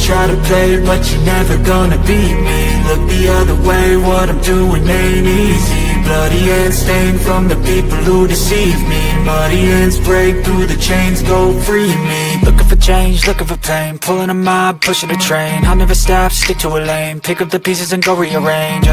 try to play, but you're never gonna beat me. Look the other way, what I'm doing ain't easy. Bloody hands stained from the people who deceive me. Muddy hands break through the chains, go free me. Looking for change, looking for pain, pulling a mob, pushing a train. I'll never stop, stick to a lane, pick up the pieces and go rearrange.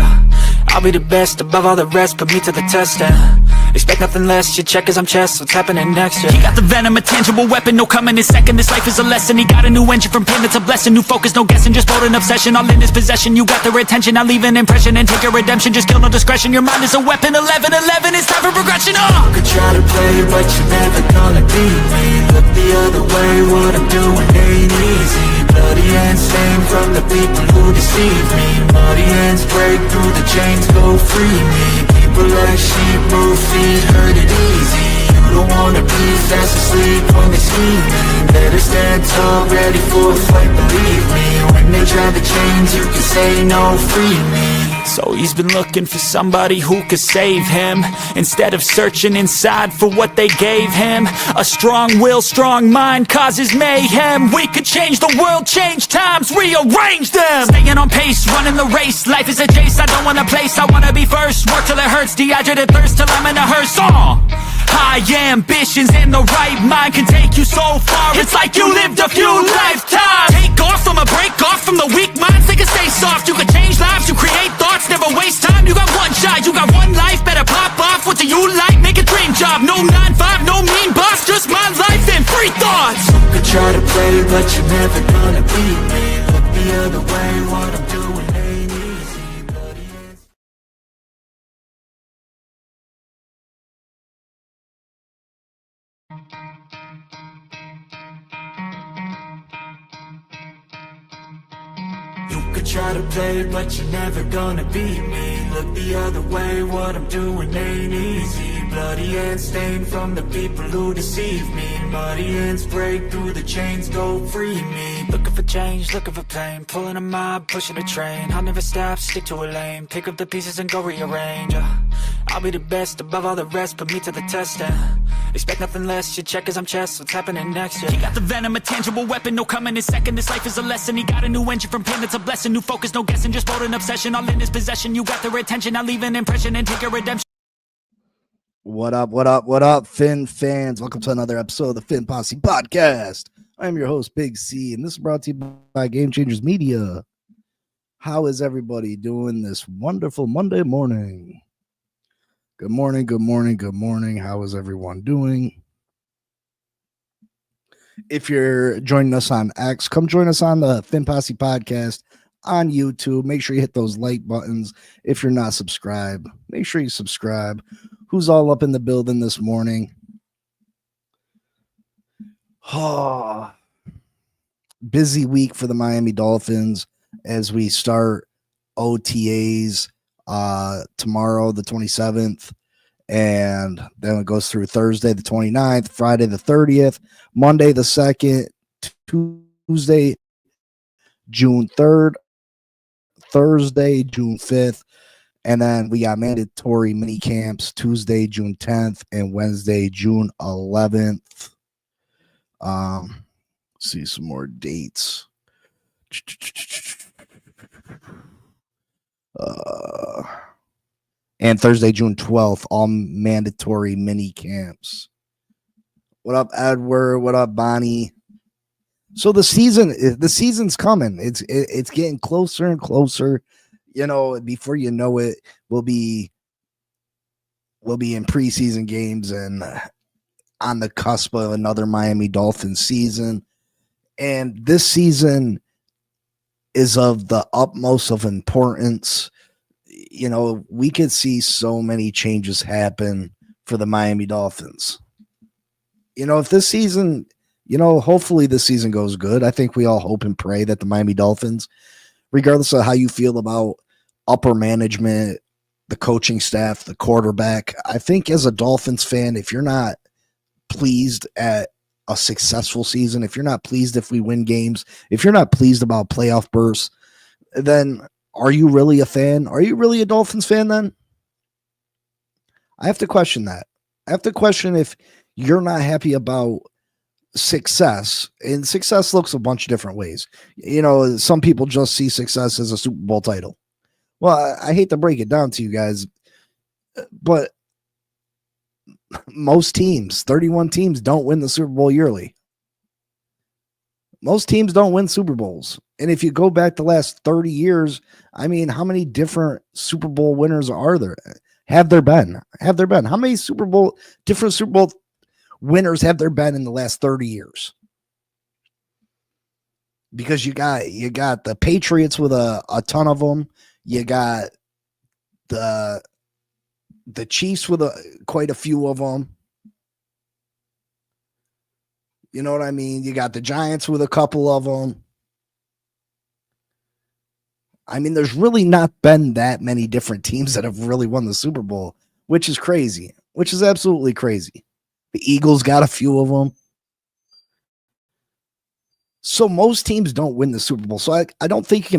I'll be the best above all the rest, put me to the test and expect nothing less, your check is I'm chest, what's happening next, yeah. He got the venom, a tangible weapon, no coming in second. This life is a lesson, he got a new engine from pain, that's a blessing. New focus, no guessing, just bold and obsession, all in his possession. You got their attention, I'll leave an impression and take your redemption. Just kill no discretion, your mind is a weapon. 11-11, it's time for progression, You could try to play, but you're never gonna beat me. Look the other way, what I'm doing ain't easy. Bloody hands stained from the people who deceive me. Muddy hands break through the chains, go free me. People like sheep move feet, hurt it easy. You don't wanna be fast asleep when they're scheming. Better stand tall, ready for a fight, believe me. When they try to change, you can say no, free me. So he's been looking for somebody who could save him, instead of searching inside for what they gave him. A strong will, strong mind causes mayhem. We could change the world, change times, rearrange them. Staying on pace, running the race, life is a chase. I don't want a place, I wanna be first. Work till it hurts, dehydrated thirst till I'm in a hearse. High ambitions and the right mind can take you so far. It's like you lived a few lifetimes. Take off from a break off from the weak minds, they can stay soft. You can change lives, you create thoughts, never waste time. You got one shot, you got one life, better pop off. What do you like? Make a dream job. No 9-5, no mean boss, just my life and free thoughts. You could try to play, but you're never gonna beat me. Look the other way, what I'm doing ain't easy. Bloody hands. You could try to play, but you're never gonna beat me. Look the other way, what I'm doing ain't easy. Bloody hands stained from the people who deceive me. Muddy hands break through the chains, go free me. Looking for change, looking for pain, pulling a mob, pushing a train. I'll never stop, stick to a lane, pick up the pieces and go rearrange. I'll be the best above all the rest, put me to the test and expect nothing less, your check is I'm chest, what's happening next, yeah. He got the venom, a tangible weapon, no coming in second. This life is a lesson, he got a new engine from pain, that's a blessing. New focus, no guessing, just bold and obsession, all in his possession. You got their attention, I'll leave an impression and take your redemption. What up, Finn fans? Welcome to another episode of the Finn Posse Podcast. I'm your host, Big C, and this is brought to you by Game Changers Media. How is everybody doing this wonderful Monday morning? Good morning, good morning, good morning. How is everyone doing? If you're joining us on X, come join us on the Finn Posse Podcast on YouTube. Make sure you hit those like buttons. If you're not subscribed, make sure you subscribe. Who's all up in the building this morning? Oh, busy week for the Miami Dolphins as we start OTAs tomorrow, the 27th, and then it goes through Thursday, the 29th, Friday, the 30th, Monday, the 2nd, Tuesday, June 3rd, Thursday, June 5th, and then we got mandatory mini camps Tuesday, June 10th, and Wednesday, June 11th. See some more dates. And Thursday, June 12th, all mandatory mini camps. What up, Edward? What up, Bonnie? So the season's coming. It's getting closer and closer. You know, before you know it, we'll be in preseason games and on the cusp of another Miami Dolphins season. And this season is of the utmost of importance. You know, we could see so many changes happen for the Miami Dolphins. You know, if this season, hopefully this season goes good. I think we all hope and pray that the Miami Dolphins, regardless of how you feel about upper management, the coaching staff, the quarterback, I think as a Dolphins fan, if you're not pleased at a successful season, if you're not pleased if we win games, if you're not pleased about playoff bursts, then are you really a fan? Are you really a Dolphins fan then? I have to question that. I have to question if you're not happy about success, and success looks a bunch of different ways. Some people just see success as a Super Bowl title. Well, I hate to break it down to you guys, but most teams, 31 teams, don't win the Super Bowl yearly. Most teams don't win Super Bowls. And if you go back the last 30 years, I mean, how many different Super Bowl winners are there? Have there been? How many different Super Bowl winners have there been in the last 30 years? Because you got the Patriots with a ton of them. You got the Chiefs with quite a few of them. You know what I mean? You got the Giants with a couple of them. I mean, there's really not been that many different teams that have really won the Super Bowl, which is crazy, which is absolutely crazy. The Eagles got a few of them. So most teams don't win the Super Bowl. So I don't think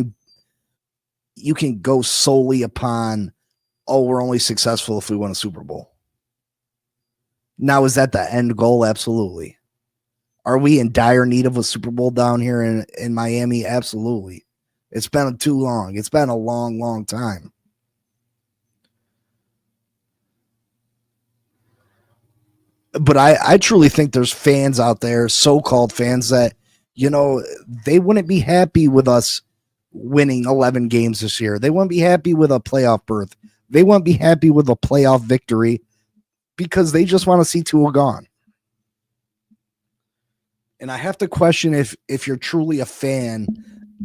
you can go solely upon, oh, we're only successful if we win a Super Bowl. Now, is that the end goal? Absolutely. Are we in dire need of a Super Bowl down here in Miami? Absolutely. It's been too long. It's been a long, long time. But I truly think there's fans out there, so-called fans, that, they wouldn't be happy with us winning 11 games this year. They wouldn't be happy with a playoff berth. They wouldn't be happy with a playoff victory because they just want to see Tua gone. And I have to question if you're truly a fan,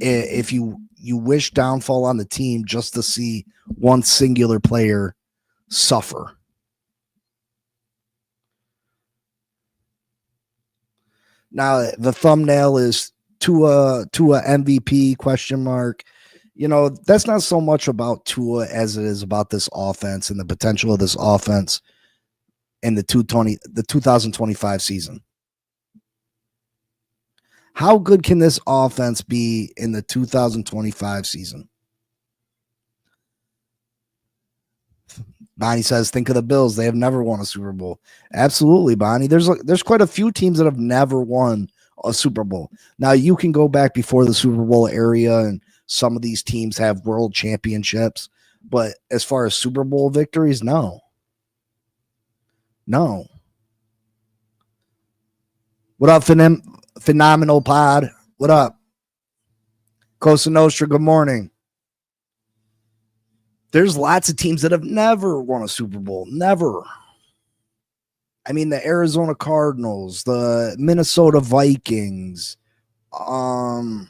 if you wish downfall on the team just to see one singular player suffer. Now the thumbnail is Tua MVP ? That's not so much about Tua as it is about this offense and the potential of this offense in the 2025 season. How good can this offense be in the 2025 season? Bonnie says, think of the Bills. They have never won a Super Bowl. Absolutely, Bonnie. There's quite a few teams that have never won a Super Bowl. Now, you can go back before the Super Bowl area, and some of these teams have world championships. But as far as Super Bowl victories, no. No. What up, Phenomenal Pod? What up? Cosa Nostra, good morning. There's lots of teams that have never won a Super Bowl. Never. I mean, the Arizona Cardinals, the Minnesota Vikings, the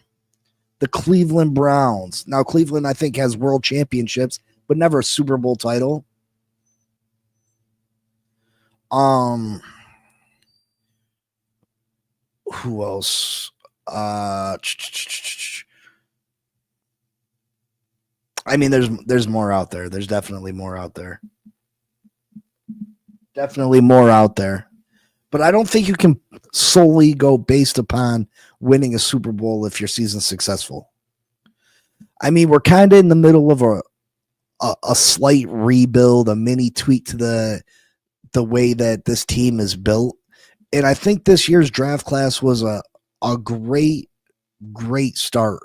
Cleveland Browns. Now, Cleveland, I think, has world championships, but never a Super Bowl title. Who else? I mean, there's more out there. There's definitely more out there. Definitely more out there. But I don't think you can solely go based upon winning a Super Bowl if your season's successful. I mean, we're kind of in the middle of a slight rebuild, a mini tweak to the way that this team is built. And I think this year's draft class was a great start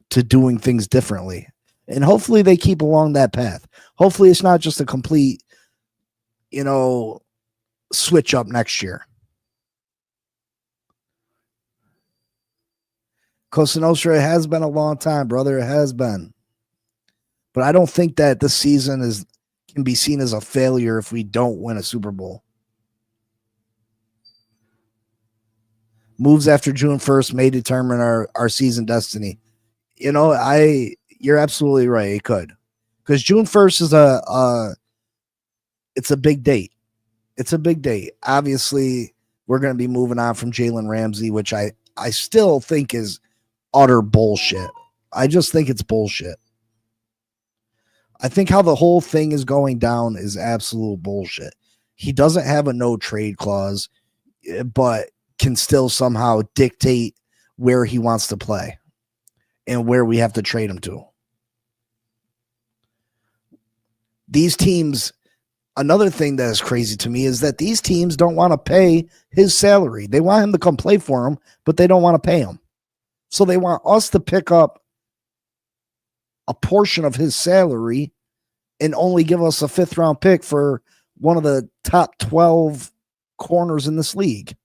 to doing things differently. And hopefully they keep along that path. Hopefully it's not just a complete, switch up next year. Cosa Nostra, it has been a long time, brother. It has been. But I don't think that this season can be seen as a failure if we don't win a Super Bowl. Moves after June 1st may determine our season destiny. You're absolutely right. It could. Because June 1st is it's a big date. It's a big date. Obviously, we're going to be moving on from Jalen Ramsey, which I still think is utter bullshit. I just think it's bullshit. I think how the whole thing is going down is absolute bullshit. He doesn't have a no trade clause, but can still somehow dictate where he wants to play and where we have to trade him to. These teams, Another thing that is crazy to me is that these teams don't want to pay his salary. They want him to come play for him, but they don't want to pay him. So they want us to pick up a portion of his salary and only give us a 5th round pick for one of the top 12 corners in this league.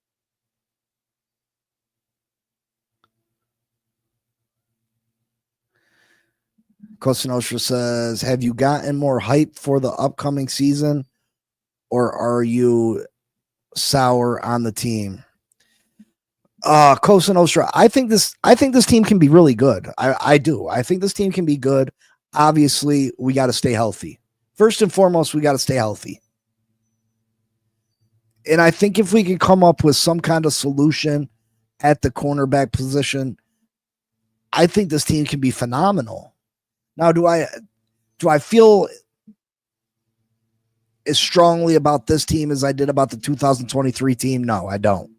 Costa Nostra says, have you gotten more hype for the upcoming season, or are you sour on the team? Costa Nostra, I think this team can be really good. I do. I think this team can be good. Obviously, we got to stay healthy. First and foremost, we got to stay healthy. And I think if we can come up with some kind of solution at the cornerback position, I think this team can be phenomenal. Now, do I feel as strongly about this team as I did about the 2023 team? No, I don't.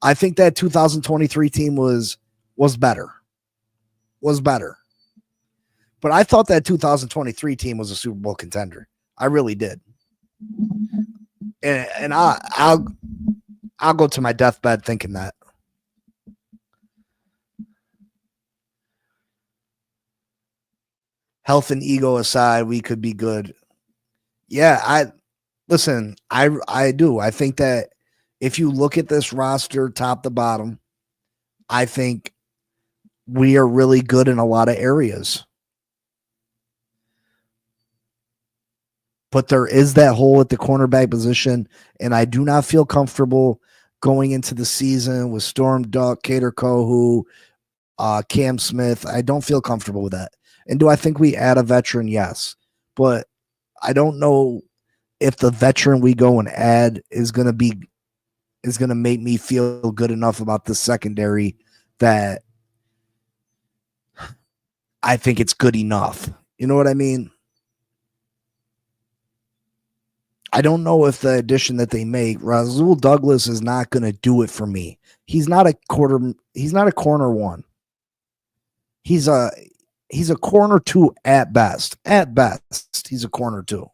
I think that 2023 team was better. But I thought that 2023 team was a Super Bowl contender. I really did. And I'll go to my deathbed thinking that. Health and ego aside, we could be good. Yeah, I do. I think that if you look at this roster top to bottom, I think we are really good in a lot of areas. But there is that hole at the cornerback position, and I do not feel comfortable going into the season with Storm Duck, Cater Kohu, Cam Smith. I don't feel comfortable with that. And do I think we add a veteran? Yes. But I don't know if the veteran we go and add is going to make me feel good enough about the secondary that I think it's good enough. You know what I mean? I don't know if the addition that they make, Rasul Douglas, is not going to do it for me. He's not a corner one. He's a corner 2 at best. At best, he's a corner 2.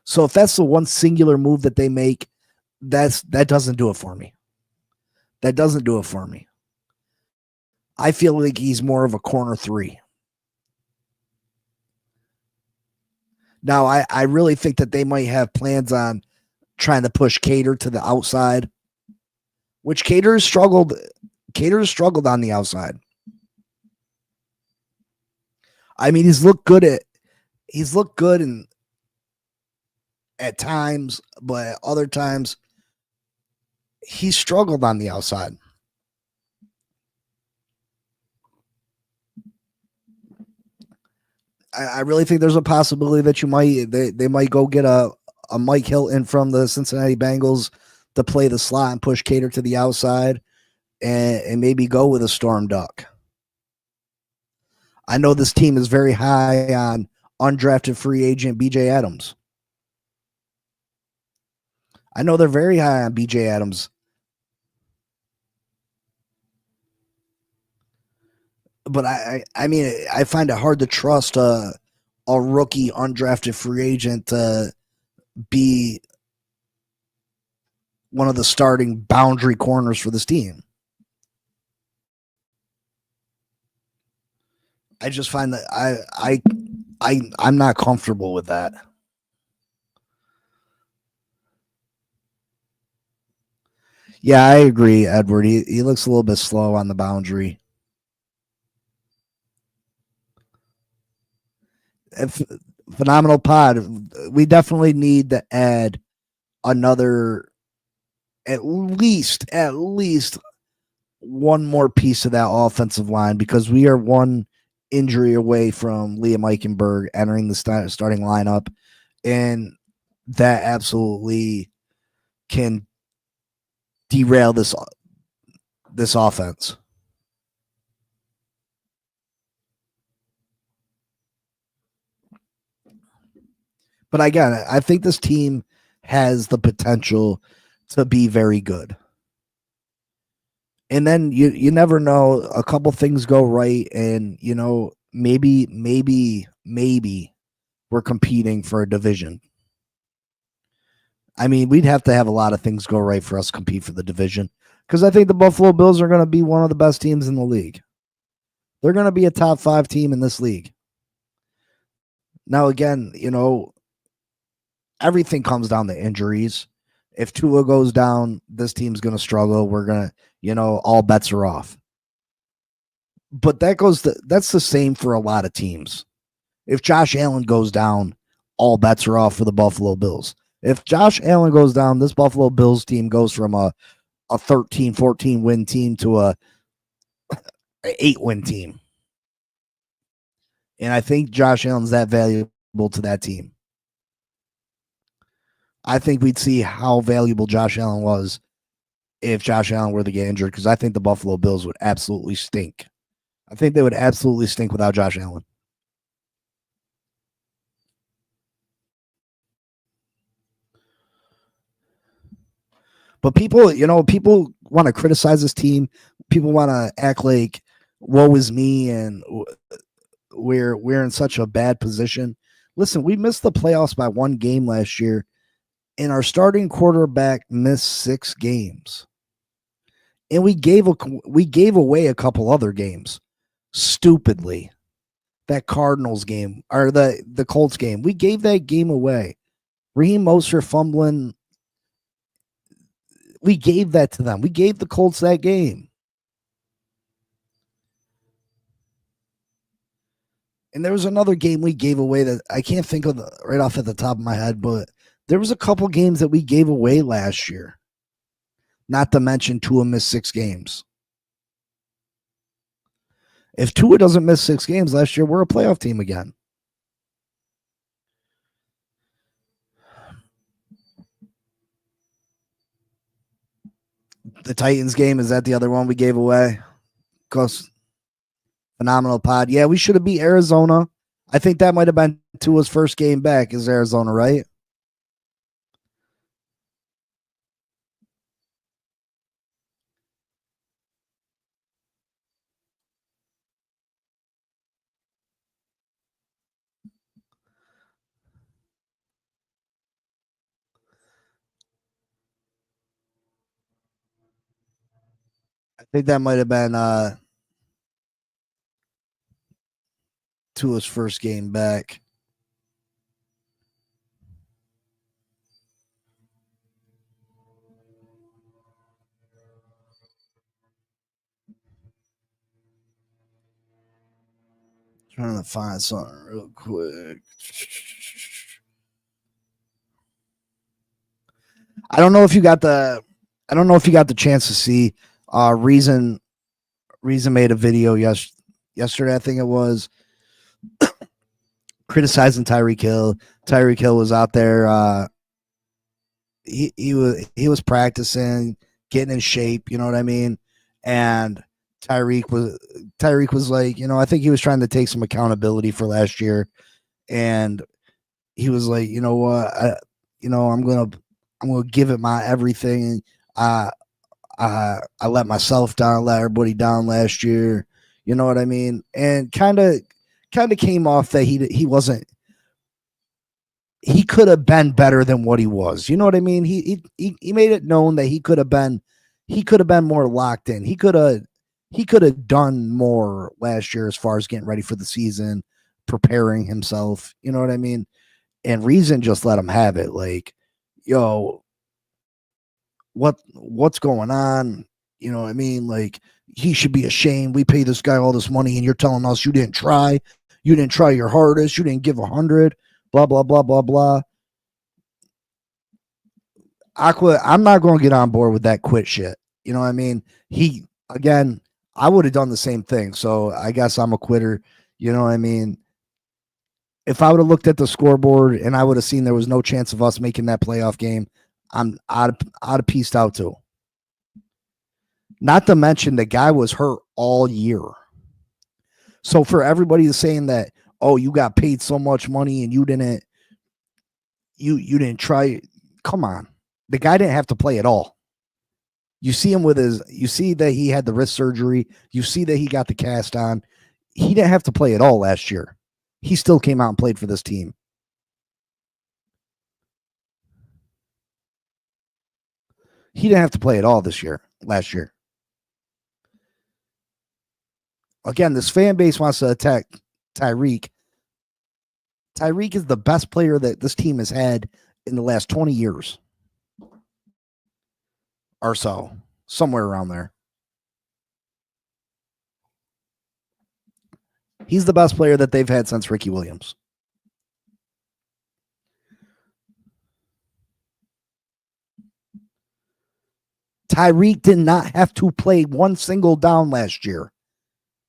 So if that's the one singular move that they make, that doesn't do it for me. That doesn't do it for me. I feel like he's more of a corner 3. Now, I really think that they might have plans on trying to push Cater to the outside, which Cater has struggled on the outside. I mean, he's looked good at times, but at other times he struggled on the outside. I really think there's a possibility that they might go get a Mike Hilton from the Cincinnati Bengals to play the slot and push Cater to the outside and maybe go with a Storm Duck. I know this team is very high on undrafted free agent BJ Adams. I know they're very high on BJ Adams. But I mean, I find it hard to trust a rookie undrafted free agent to be one of the starting boundary corners for this team. I just find that I'm not comfortable with that. Yeah, I agree, Edward. He looks a little bit slow on the boundary. Phenomenal pod. We definitely need to add another, at least one more piece of that offensive line, because we are one injury away from Liam Eichenberg entering the starting lineup, and that absolutely can derail this offense. But again, I think this team has the potential to be very good. And then you never know, a couple things go right, and maybe we're competing for a division. I mean, we'd have to have a lot of things go right for us to compete for the division because I think the Buffalo Bills are going to be one of the best teams in the league. They're going to be a top 5 team in this league. Now, again, everything comes down to injuries. If Tua goes down, this team's going to struggle. We're going to, all bets are off. But that's the same for a lot of teams. If Josh Allen goes down, all bets are off for the Buffalo Bills. If Josh Allen goes down, this Buffalo Bills team goes from a 13, 14 win team to a 8-win team. And I think Josh Allen's that valuable to that team. I think we'd see how valuable Josh Allen was if Josh Allen were to get injured, because I think the Buffalo Bills would absolutely stink. I think they would absolutely stink without Josh Allen. But people want to criticize this team. People want to act like, woe is me, and we're in such a bad position. Listen, we missed the playoffs by 1 game last year, and our starting quarterback missed 6 games. And we gave away a couple other games stupidly. That Cardinals game, or the Colts game, we gave that game away. Raheem Mostert fumbling, we gave that to them. We gave the Colts that game. And there was another game we gave away that I can't think of right off at the top of my head, but there was a couple games that we gave away last year. Not to mention Tua missed 6 games. If Tua doesn't miss 6 games last year, we're a playoff team again. The Titans game, is that the other one we gave away? Because phenomenal pod. Yeah, we should have beat Arizona. I think that might have been Tua's first game back is Arizona, right? I think that might have been Tua's first game back. Trying to find something real quick. I don't know if you got the chance to see Reason made a video yesterday, I think it was, criticizing Tyreek Hill. Tyreek Hill was out there, he was practicing, getting in shape, you know what I mean? And Tyreek was like, I think he was trying to take some accountability for last year, and he was like, you know what, I'm gonna give it my everything. I let myself down, let everybody down last year. You know what I mean? And kind of came off that he wasn't. He could have been better than what he was. You know what I mean? He made it known that he could have been more locked in. He could have done more last year as far as getting ready for the season, preparing himself. You know what I mean? And Reason just let him have it. Like, yo, what's going on? You know what I mean? Like, he should be ashamed. We pay this guy all this money, and you're telling us you didn't try your hardest, you didn't give 100, blah blah blah blah blah. Aqua, I'm not going to get on board with that quit shit. You know what I mean? I would have done the same thing. So I guess I'm a quitter. You know what I mean? If I would have looked at the scoreboard and I would have seen there was no chance of us making that playoff game, I'd have pieced out too. Not to mention the guy was hurt all year. So for everybody saying that, oh, you got paid so much money and you didn't try, come on. The guy didn't have to play at all. You see him you see that he had the wrist surgery. You see that he got the cast on. He didn't have to play at all last year. He still came out and played for this team. He didn't have to play at all last year. Again, this fan base wants to attack Tyreek. Tyreek is the best player that this team has had in the last 20 years or so, somewhere around there. He's the best player that they've had since Ricky Williams. Tyreek did not have to play one single down last year.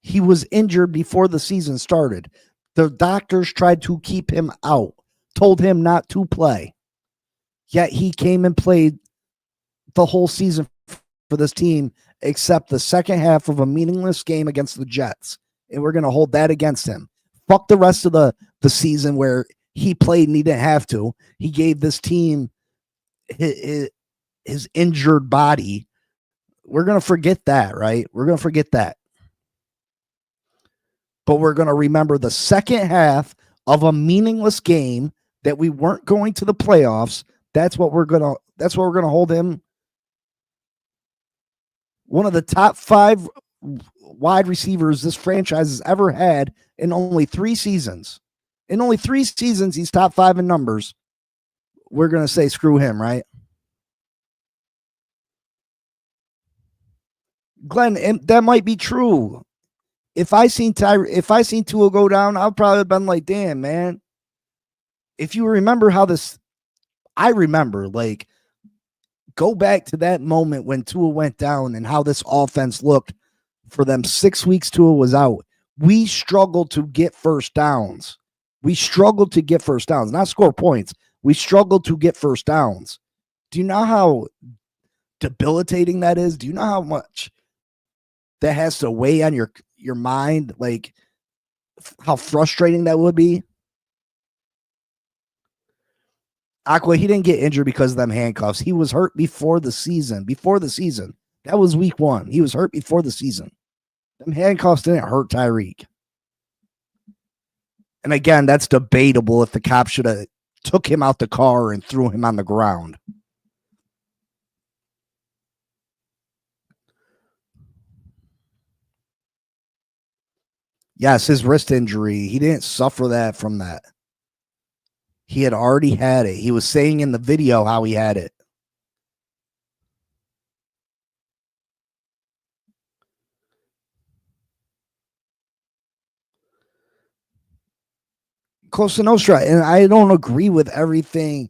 He was injured before the season started. The doctors tried to keep him out, told him not to play. Yet he came and played the whole season for this team, except the second half of a meaningless game against the Jets. And we're going to hold that against him. Fuck the rest of the season where he played and he didn't have to. He gave this team his injured body. We're going to forget that, right? We're going to forget that. But we're going to remember the second half of a meaningless game that we weren't going to the playoffs. That's what we're going to hold him. One of the top 5 wide receivers this franchise has ever had in only 3 seasons. In only 3 seasons, he's top 5 in numbers. We're going to say screw him, right? Glenn, that might be true. If I seen Tua go down, I'd probably have been like, damn, man. If you remember I remember, like, go back to that moment when Tua went down and how this offense looked for them 6 weeks Tua was out. We struggled to get first downs. Not score points. We struggled to get first downs. Do you know how debilitating that is? Do you know how much that has to weigh on your mind? Like, how frustrating that would be? Aqua, he didn't get injured because of them handcuffs. He was hurt before the season. That was week 1. He was hurt before the season. Them handcuffs didn't hurt Tyreek. And again, that's debatable if the cops should have took him out the car and threw him on the ground. Yes, his wrist injury. He didn't suffer that from that. He had already had it. He was saying in the video how he had it. Costa Nostra, and I don't agree with everything.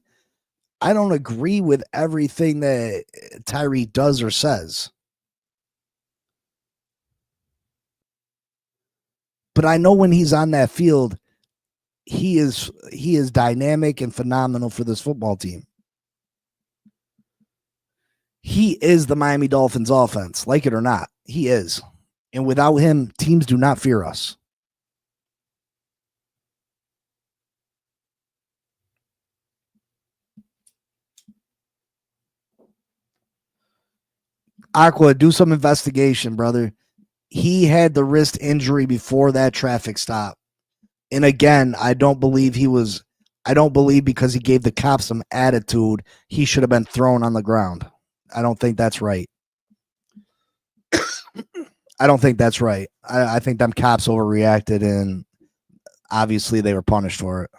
I don't agree with everything that Tyree does or says. But I know when he's on that field, he is dynamic and phenomenal for this football team. He is the Miami Dolphins offense, like it or not. He is. And without him, teams do not fear us. Aqua, do some investigation, brother. He had the wrist injury before that traffic stop. And again, I don't believe because he gave the cops some attitude, he should have been thrown on the ground. I don't think that's right. I think them cops overreacted, and obviously they were punished for it.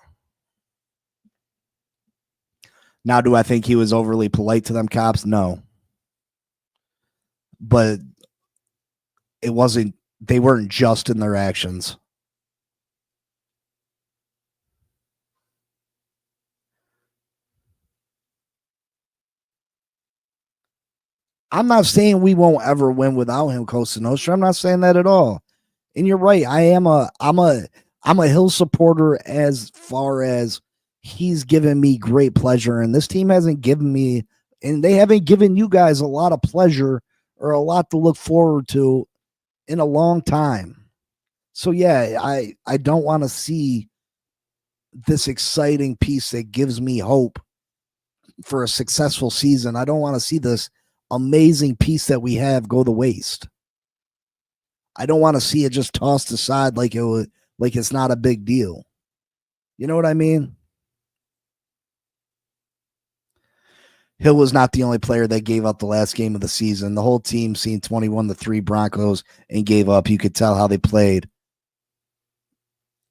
Now, do I think he was overly polite to them cops? No. But they weren't just in their actions. I'm not saying we won't ever win without him, Costa Nostra. I'm not saying that at all. And you're right. I'm a Hill supporter as far as he's given me great pleasure, and this team hasn't given me, and they haven't given you guys a lot of pleasure or a lot to look forward to in a long time. So yeah, I don't want to see this exciting piece that gives me hope for a successful season. I don't want to see this amazing piece that we have go to waste. I don't want to see it just tossed aside like it's not a big deal. You know what I mean? Hill was not the only player that gave up the last game of the season. The whole team seen 21-3 Broncos and gave up. You could tell how they played.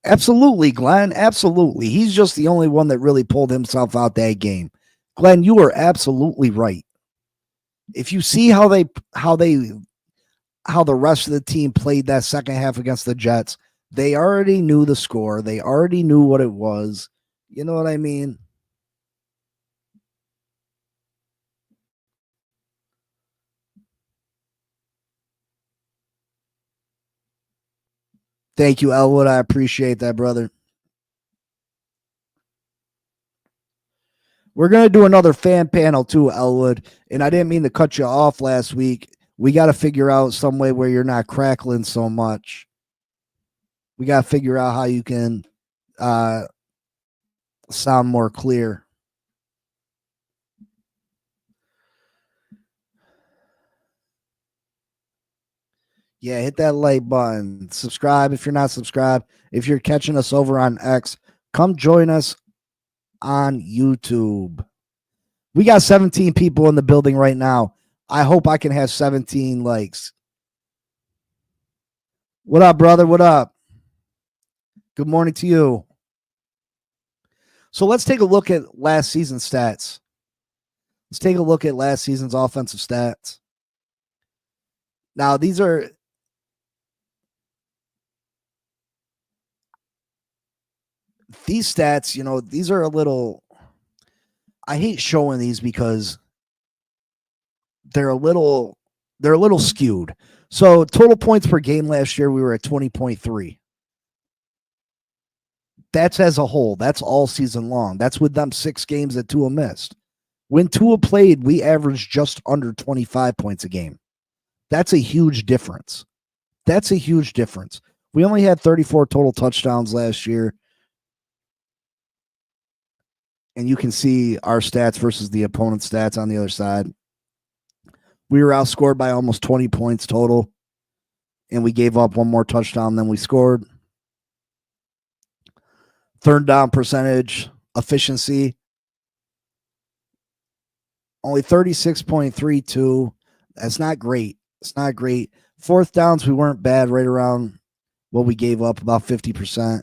Absolutely, Glenn. Absolutely. He's just the only one that really pulled himself out that game. Glenn, you are absolutely right. If you see how the rest of the team played that second half against the Jets, they already knew the score. They already knew what it was. You know what I mean? Thank you, Elwood. I appreciate that, brother. We're going to do another fan panel too, Elwood. And I didn't mean to cut you off last week. We got to figure out some way where you're not crackling so much. We got to figure out how you can sound more clear. Yeah, hit that like button. Subscribe if you're not subscribed. If you're catching us over on X, come join us on YouTube. We got 17 people in the building right now. I hope I can have 17 likes. What up, brother? What up? Good morning to you. So let's take a look at last season's stats. Let's take a look at last season's offensive stats. Now, these stats, you know, these are a little, I hate showing these because they're a little skewed. So total points per game last year, we were at 20.3. That's as a whole. That's all season long. That's with them 6 games that Tua missed. When Tua played, we averaged just under 25 points a game. That's a huge difference. That's a huge difference. We only had 34 total touchdowns last year. And you can see our stats versus the opponent's stats on the other side. We were outscored by almost 20 points total. And we gave up one more touchdown than we scored. Third down percentage, efficiency, only 36.32. That's not great. It's not great. Fourth downs, we weren't bad, right around what we gave up, about 50%.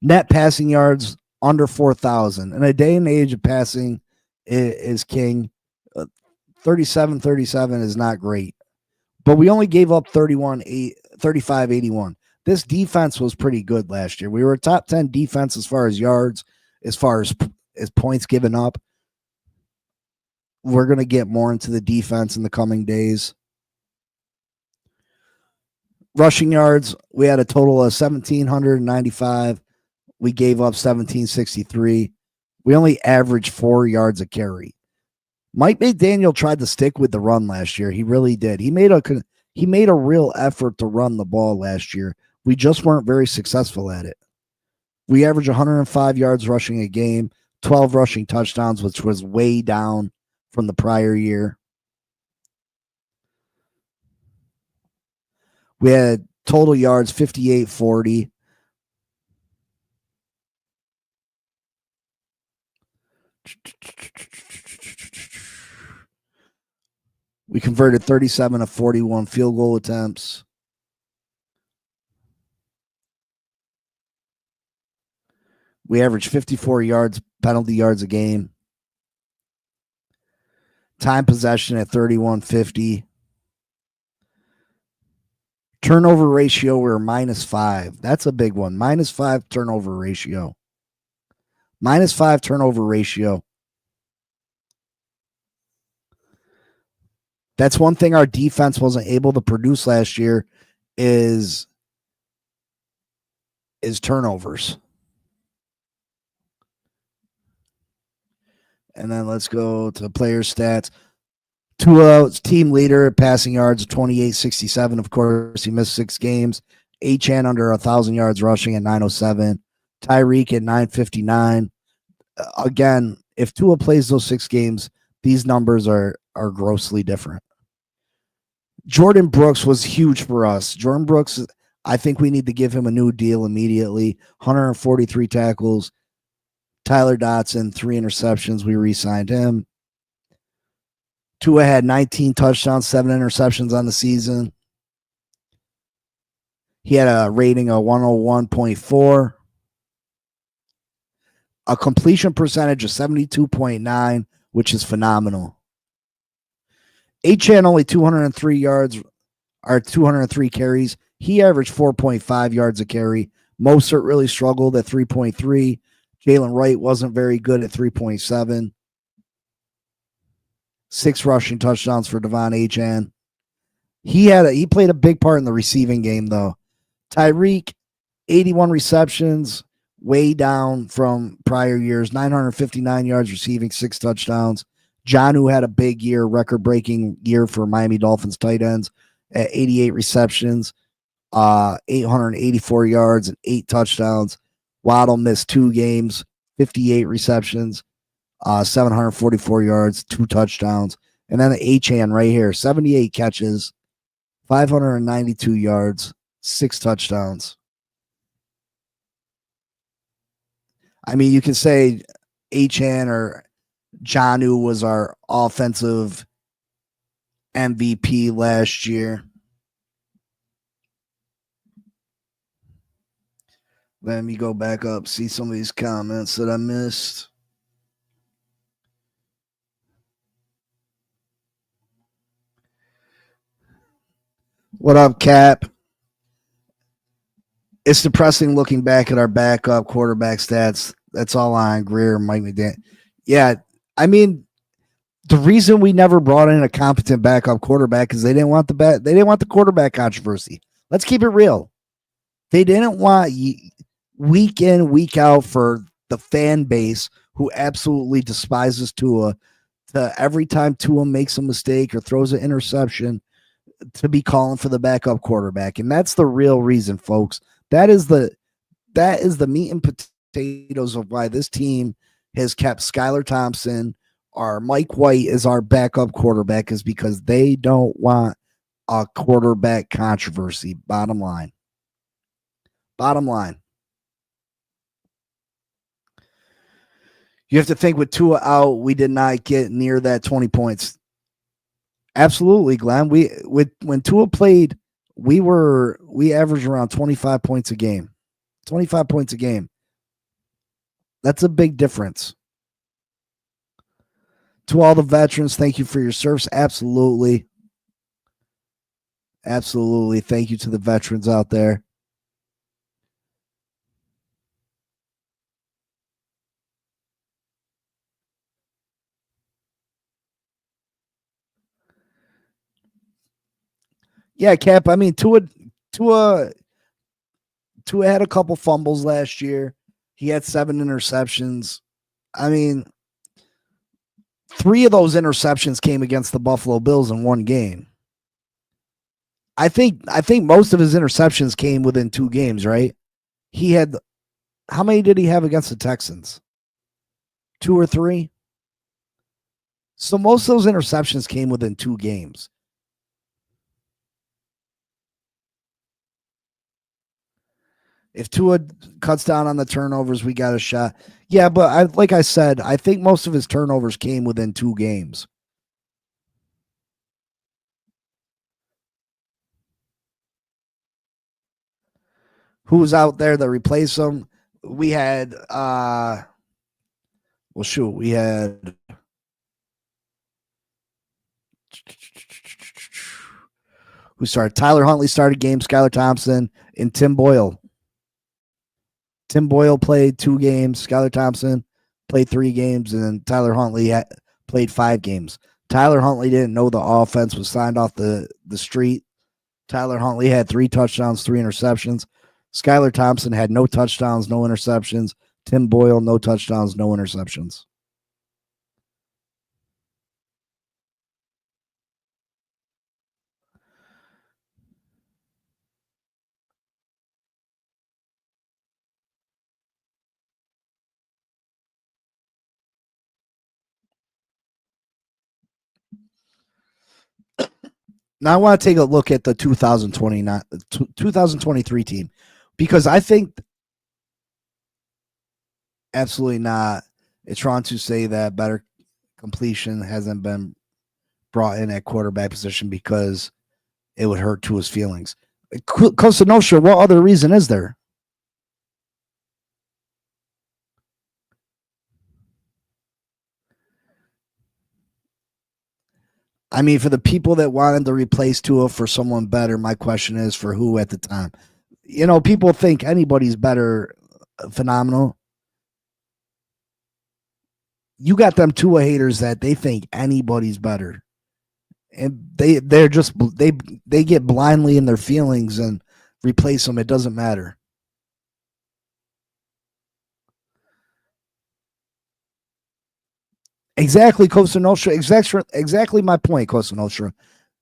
Net passing yards, under 4,000. In a day and age of passing is king. 37 is not great. But we only gave up 35-81. This defense was pretty good last year. We were a top 10 defense as far as yards, as far as points given up. We're going to get more into the defense in the coming days. Rushing yards, we had a total of 1,795. We gave up 1,763. We only averaged 4 yards a carry. Mike McDaniel tried to stick with the run last year. He really did. He made a real effort to run the ball last year. We just weren't very successful at it. We averaged 105 yards rushing a game, 12 rushing touchdowns, which was way down from the prior year. We had total yards 58-40. We converted 37 of 41 field goal attempts. We averaged 54 penalty yards a game. Time possession at 31.50. Turnover ratio, we're -5. That's a big one. -5 turnover ratio. -5 turnover ratio. That's one thing our defense wasn't able to produce last year is turnovers. And then let's go to player stats. Tua's team leader, passing yards, 28-67. Of course, he missed 6 games. Achane under 1,000 yards rushing at 907. Tyreek at 959. Again, if Tua plays those 6 games, these numbers are grossly different. Jordan Brooks was huge for us. Jordan Brooks, I think we need to give him a new deal immediately. 143 tackles, Tyler Dotson, 3 interceptions. We re-signed him. Tua had 19 touchdowns, 7 interceptions on the season. He had a rating of 101.4. A completion percentage of 72.9, which is phenomenal. Achane only 203 yards or 203 carries. He averaged 4.5 yards a carry. Mostert really struggled at 3.3. Jalen Wright wasn't very good at 3.7. 6 rushing touchdowns for Devon Achane. He played a big part in the receiving game, though. Tyreek, 81 receptions, way down from prior years. 959 yards receiving, 6 touchdowns. Jonnu had a big year, record-breaking year for Miami Dolphins tight ends at 88 receptions, 884 yards, and 8 touchdowns. Waddle missed 2 games, 58 receptions, 744 yards, 2 touchdowns. And then the Achane right here, 78 catches, 592 yards, 6 touchdowns. I mean, you can say Achane or Jonnu was our offensive MVP last year. Let me go back up, see some of these comments that I missed. What up, Cap? It's depressing looking back at our backup quarterback stats. That's all on Greer and Mike McDaniel. Yeah, I mean, the reason we never brought in a competent backup quarterback is they didn't want the quarterback controversy. Let's keep it real. They didn't want week in, week out for the fan base who absolutely despises Tua to every time Tua makes a mistake or throws an interception to be calling for the backup quarterback. And that's the real reason, folks. That is the meat and potatoes of why this team has kept Skylar Thompson or Mike White as our backup quarterback, is because they don't want a quarterback controversy. Bottom line. You have to think with Tua out, we did not get near that 20 points. Absolutely, Glenn. When Tua played, we averaged around 25 points a game. 25 points a game. That's a big difference. To all the veterans, thank you for your service. Absolutely. Thank you to the veterans out there. Yeah, Cap. I mean, Tua had a couple fumbles last year. He had 7 interceptions. I mean, 3 of those interceptions came against the Buffalo Bills in one game. I think most of his interceptions came within 2 games, right? He had, how many did he have against the Texans? 2 or 3? So most of those interceptions came within 2 games. If Tua cuts down on the turnovers, we got a shot. Yeah, but like I said, I think most of his turnovers came within 2 games. Who was out there that replaced him? We had we had who started? Tyler Huntley started games, Skylar Thompson, and Tim Boyle. Tim Boyle played 2 games. Skylar Thompson played 3 games, and then Tyler Huntley played 5 games. Tyler Huntley didn't know the offense was signed off the street. Tyler Huntley had 3 touchdowns, 3 interceptions. Skylar Thompson had no touchdowns, no interceptions. Tim Boyle, no touchdowns, no interceptions. Now I want to take a look at the 2023 team, because I think absolutely not. It's wrong to say that better completion hasn't been brought in at quarterback position because it would hurt Tua's feelings. Costa Nostra, what other reason is there? I mean, for the people that wanted to replace Tua for someone better, my question is for who at the time? People think anybody's better, phenomenal. You got them Tua haters that they think anybody's better, and they're just they get blindly in their feelings and replace them. It doesn't matter. Exactly, Costa Nostra. Exactly my point, Costa Nostra.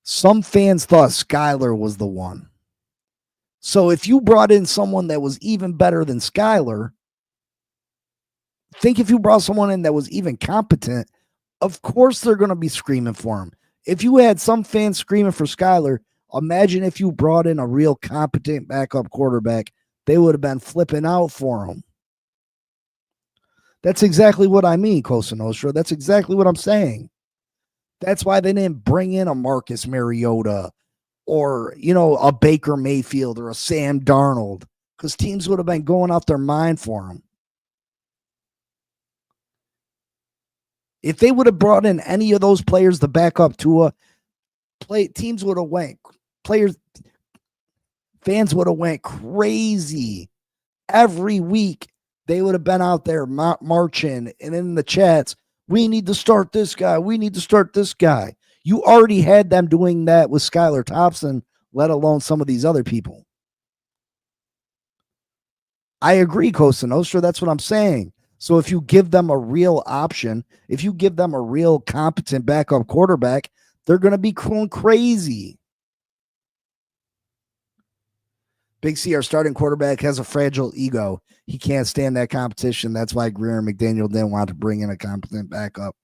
Some fans thought Skyler was the one. So if you brought in someone that was even better than Skyler, think if you brought someone in that was even competent, of course they're going to be screaming for him. If you had some fans screaming for Skyler, imagine if you brought in a real competent backup quarterback, they would have been flipping out for him. That's exactly what I mean, Costa Nostra. That's exactly what I'm saying. That's why they didn't bring in a Marcus Mariota or, a Baker Mayfield or a Sam Darnold, because teams would have been going out their mind for him. If they would have brought in any of those players to back up Tua, teams would have went, fans would have went crazy. Every week, they would have been out there marching and in the chats, we need to start this guy. We need to start this guy. You already had them doing that with Skylar Thompson, let alone some of these other people. I agree, Costa Nostra. That's what I'm saying. So if you give them a real option, if you give them a real competent backup quarterback, they're going to be going crazy. Big C, our starting quarterback, has a fragile ego. He can't stand that competition. That's why Greer and McDaniel didn't want to bring in a competent backup.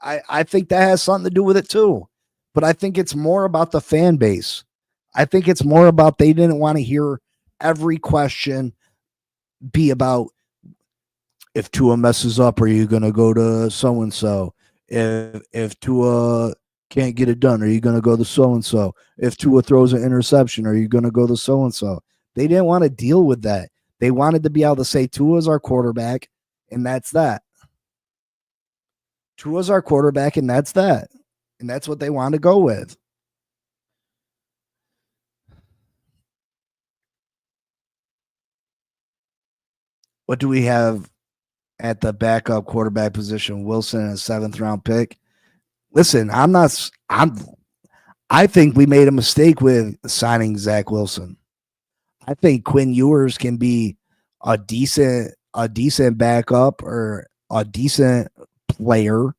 I think that has something to do with it too. But I think it's more about the fan base. I think it's more about they didn't want to hear every question be about, if Tua messes up, are you going to go to so-and-so? If Tua can't get it done, are you going to go to so-and-so? If Tua throws an interception, are you going to go to so-and-so? They didn't want to deal with that. They wanted to be able to say Tua's our quarterback, and that's that. Tua's our quarterback, and that's that. And that's what they want to go with. What do we have at the backup quarterback position? Wilson, a 7th round pick. Listen, I think we made a mistake with signing Zach Wilson. I think Quinn Ewers can be a decent backup or a decent player,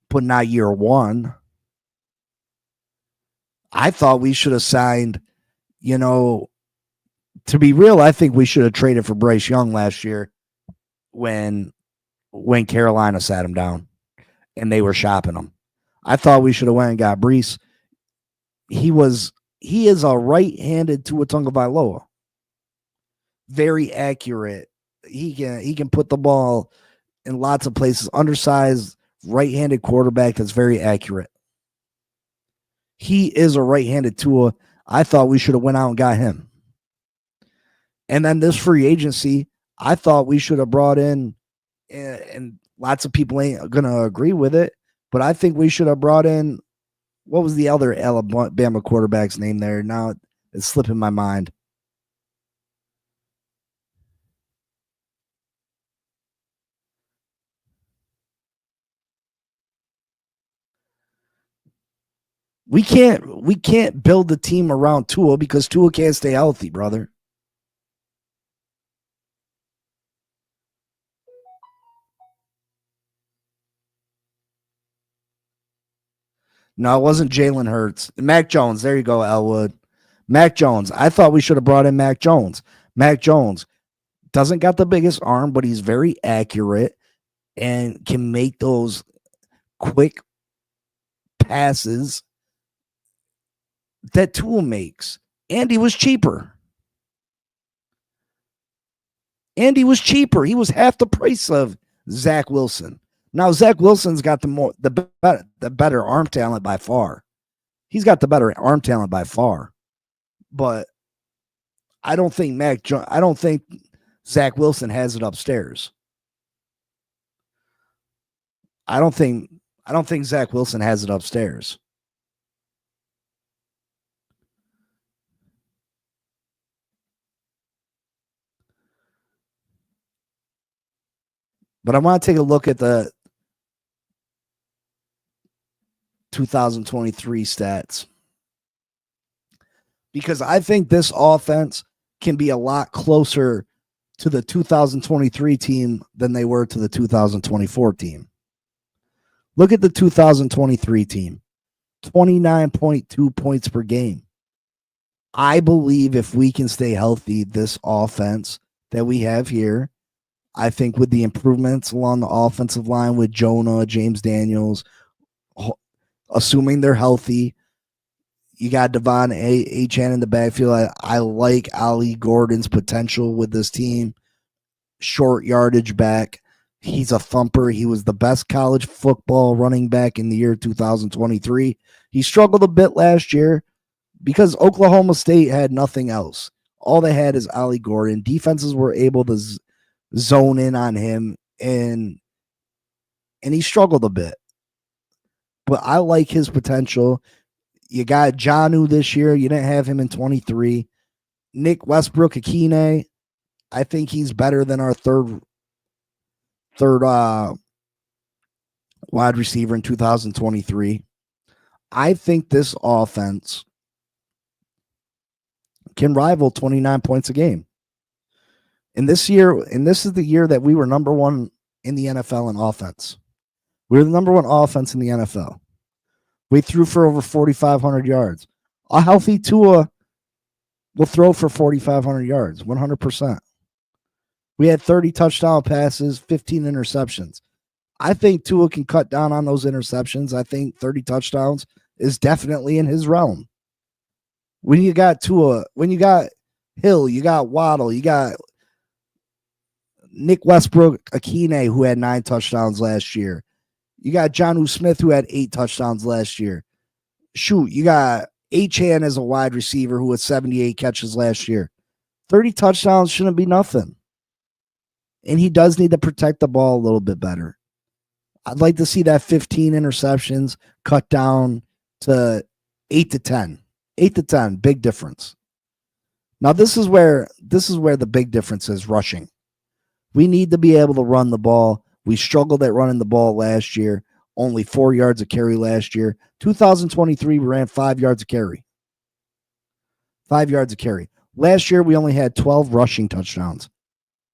but not year one. I thought we should have signed, to be real, I think we should have traded for Bryce Young last year when Carolina sat him down and they were shopping him. I thought we should have went and got Brees. He is a right-handed Tua Tagovailoa. Very accurate. He can put the ball in lots of places. Undersized, right-handed quarterback that's very accurate. He is a right-handed Tua. I thought we should have went out and got him. And then this free agency, I thought we should have brought in, and lots of people ain't going to agree with it, but I think we should have brought in, what was the other Alabama quarterback's name there? Now it's slipping my mind. We can't build the team around Tua because Tua can't stay healthy, brother. No, it wasn't Jalen Hurts. Mac Jones. There you go, Elwood. Mac Jones. I thought we should have brought in Mac Jones. Mac Jones doesn't got the biggest arm, but he's very accurate and can make those quick passes that Tua makes. And he was cheaper. And he was cheaper. He was half the price of Zach Wilson. Now Zach Wilson's got the better arm talent by far. He's got the better arm talent by far. But I don't think Zach Wilson has it upstairs. I don't think Zach Wilson has it upstairs. But I want to take a look at the 2023 stats, because I think this offense can be a lot closer to the 2023 team than they were to the 2024 team. Look at the 2023 team, 29.2 points per game. I believe if we can stay healthy, this offense that we have here, I think with the improvements along the offensive line with Jonah, James Daniels, assuming they're healthy, you got Devon Achane in the backfield. I like Ali Gordon's potential with this team. Short yardage back. He's a thumper. He was the best college football running back in the year 2023. He struggled a bit last year because Oklahoma State had nothing else. All they had is Ali Gordon. Defenses were able to zone in on him, and he struggled a bit. But I like his potential. You got Jonnu this year. You didn't have him in 23. Nick Westbrook-Akine, I think he's better than our third wide receiver in 2023. I think this offense can rival 29 points a game. And this is the year that we were number one in the NFL in offense. We were the number one offense in the NFL. We threw for over 4,500 yards. A healthy Tua will throw for 4,500 yards, 100%. We had 30 touchdown passes, 15 interceptions. I think Tua can cut down on those interceptions. I think 30 touchdowns is definitely in his realm. When you got Tua, when you got Hill, you got Waddle, you got Nick Westbrook-Akine, who had 9 touchdowns last year. You got Jonnu Smith, who had 8 touchdowns last year. Shoot, you got Achane as a wide receiver who had 78 catches last year. 30 touchdowns shouldn't be nothing. And he does need to protect the ball a little bit better. I'd like to see that 15 interceptions cut down to 8 to 10. 8 to 10, big difference. Now, this is where the big difference is rushing. We need to be able to run the ball. We struggled at running the ball last year. Only 4 yards a carry last year. 2023, we ran 5 yards a carry. 5 yards a carry. Last year, we only had 12 rushing touchdowns.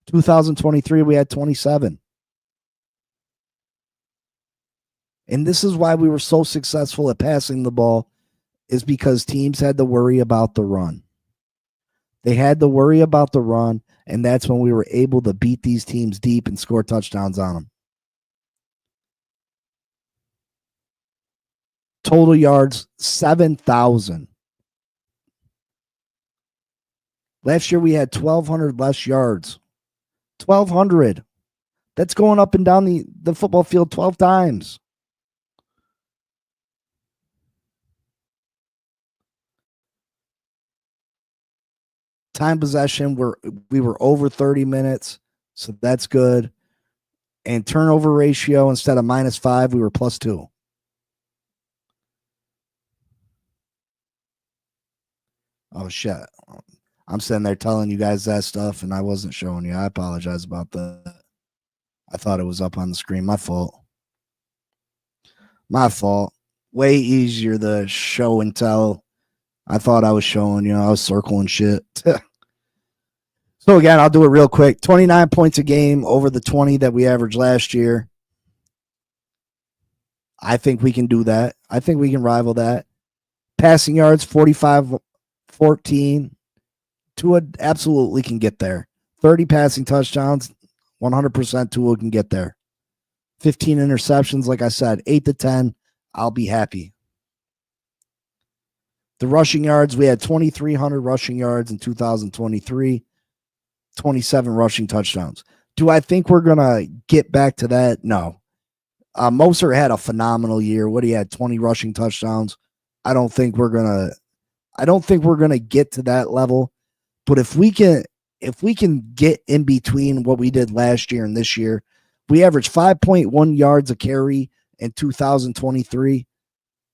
2023, we had 27. And this is why we were so successful at passing the ball, is because teams had to worry about the run. They had to worry about the run, and that's when we were able to beat these teams deep and score touchdowns on them. Total yards, 7,000. Last year we had 1,200 less yards. 1,200. That's going up and down the football field 12 times. Time possession, we were over 30 minutes, so that's good. And turnover ratio, instead of -5, we were +2. Oh, shit. I'm sitting there telling you guys that stuff, and I wasn't showing you. I apologize about that. I thought it was up on the screen. My fault. My fault. Way easier to show and tell. I thought I was showing you. I was circling shit. So, again, I'll do it real quick. 29 points a game over the 20 that we averaged last year. I think we can do that. I think we can rival that. Passing yards, 45-14. Tua absolutely can get there. 30 passing touchdowns, 100% Tua can get there. 15 interceptions, like I said, 8 to 10. I'll be happy. The rushing yards, we had 2,300 rushing yards in 2023. 27 rushing touchdowns. Do I think we're going to get back to that? No. Moser had a phenomenal year. What he had 20 rushing touchdowns. I don't think we're going to get to that level, but if we can get in between what we did last year and this year, we averaged 5.1 yards a carry in 2023.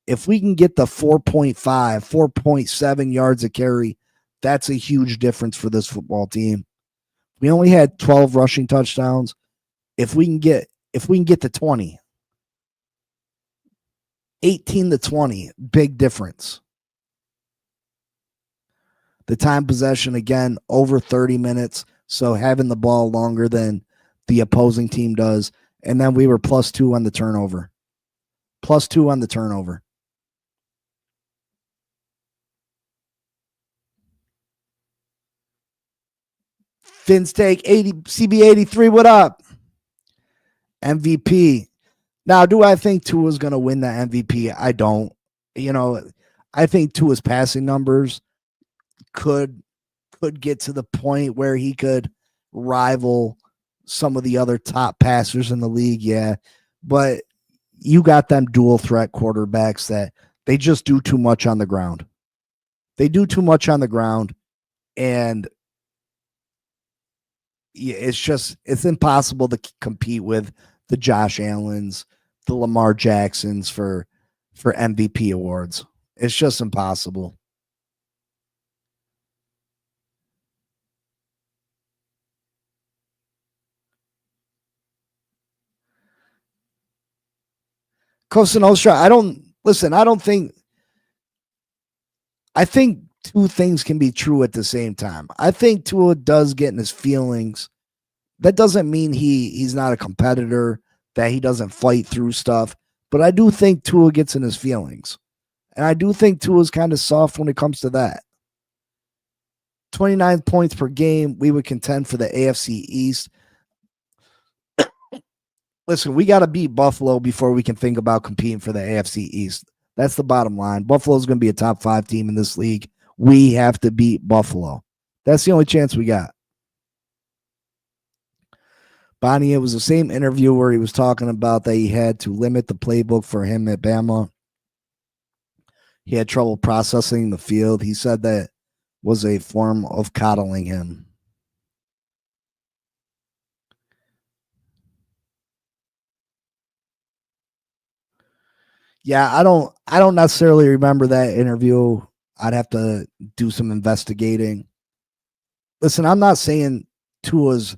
If we can get the 4.5, 4.7 yards a carry, that's a huge difference for this football team. We only had 12 rushing touchdowns. If we can get to 20, 18 to 20, big difference. The time possession, again, over 30 minutes. So having the ball longer than the opposing team does. And then we were +2 on the turnover. +2 on the turnover. Finstake 80 CB83, what up? MVP. Now, do I think Tua's going to win the MVP? I don't. I think Tua's passing numbers could get to the point where he could rival some of the other top passers in the league, yeah. But you got them dual threat quarterbacks that they just do too much on the ground. They do too much on the ground, and it's impossible to compete with the Josh Allens, the Lamar Jacksons for MVP awards. It's just impossible. Costa Nostra, I think two things can be true at the same time. I think Tua does get in his feelings. That doesn't mean he's not a competitor, that he doesn't fight through stuff. But I do think Tua gets in his feelings. And I do think Tua's kind of soft when it comes to that. 29 points per game, we would contend for the AFC East. Listen, we got to beat Buffalo before we can think about competing for the AFC East. That's the bottom line. Buffalo's going to be a top 5 team in this league. We have to beat Buffalo. That's the only chance we got. Bonnie, it was the same interview where he was talking about that he had to limit the playbook for him at Bama. He had trouble processing the field. He said that was a form of coddling him. Yeah, I don't necessarily remember that interview. I'd have to do some investigating. Listen, I'm not saying Tua's.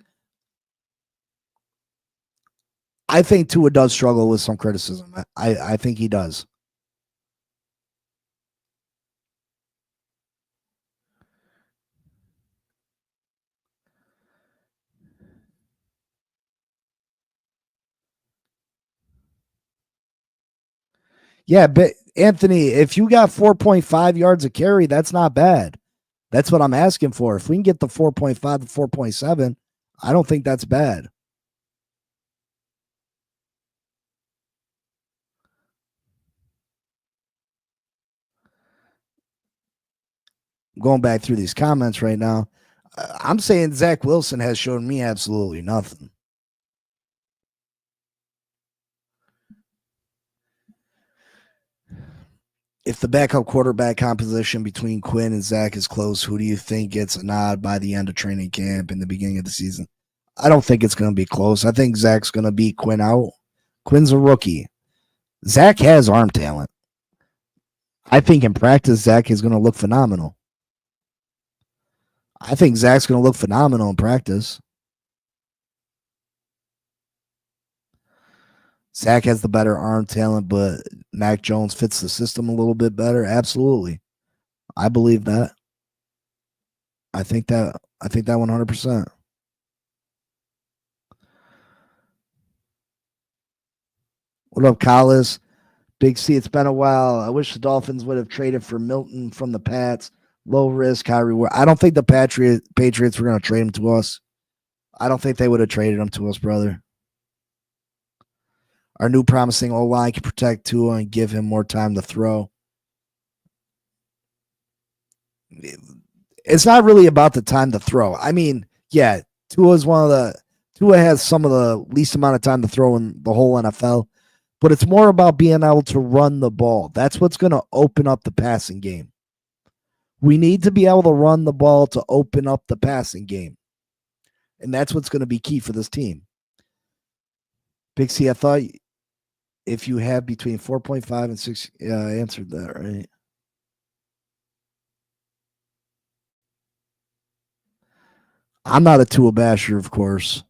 I think Tua does struggle with some criticism. I think he does. Yeah, but Anthony, if you got 4.5 yards a carry, that's not bad. That's what I'm asking for. If we can get the 4.5 to 4.7, I don't think that's bad. Going back through these comments right now, I'm saying Zach Wilson has shown me absolutely nothing. If the backup quarterback composition between Quinn and Zach is close, who do you think gets a nod by the end of training camp in the beginning of the season? I don't think it's going to be close. I think Zach's going to beat Quinn out. Quinn's a rookie. Zach has arm talent. I think in practice, Zach is going to look phenomenal. I think Zach's going to look phenomenal in practice. Zach has the better arm talent, but Mac Jones fits the system a little bit better. Absolutely. I believe that. I think that 100%. What up, Collis? Big C, it's been a while. I wish the Dolphins would have traded for Milton from the Pats. Low risk, high reward. I don't think the Patriots were going to trade him to us. I don't think they would have traded him to us, brother. Our new promising O-line can protect Tua and give him more time to throw. It's not really about the time to throw. I mean, Yeah, Tua has some of the least amount of time to throw in the whole NFL, but it's more about being able to run the ball. That's what's going to open up the passing game. We need to be able to run the ball to open up the passing game. And that's what's going to be key for this team. Big C, I thought if you have between 4.5 and 6, yeah, I answered that, right? I'm not a Tua basher, of course.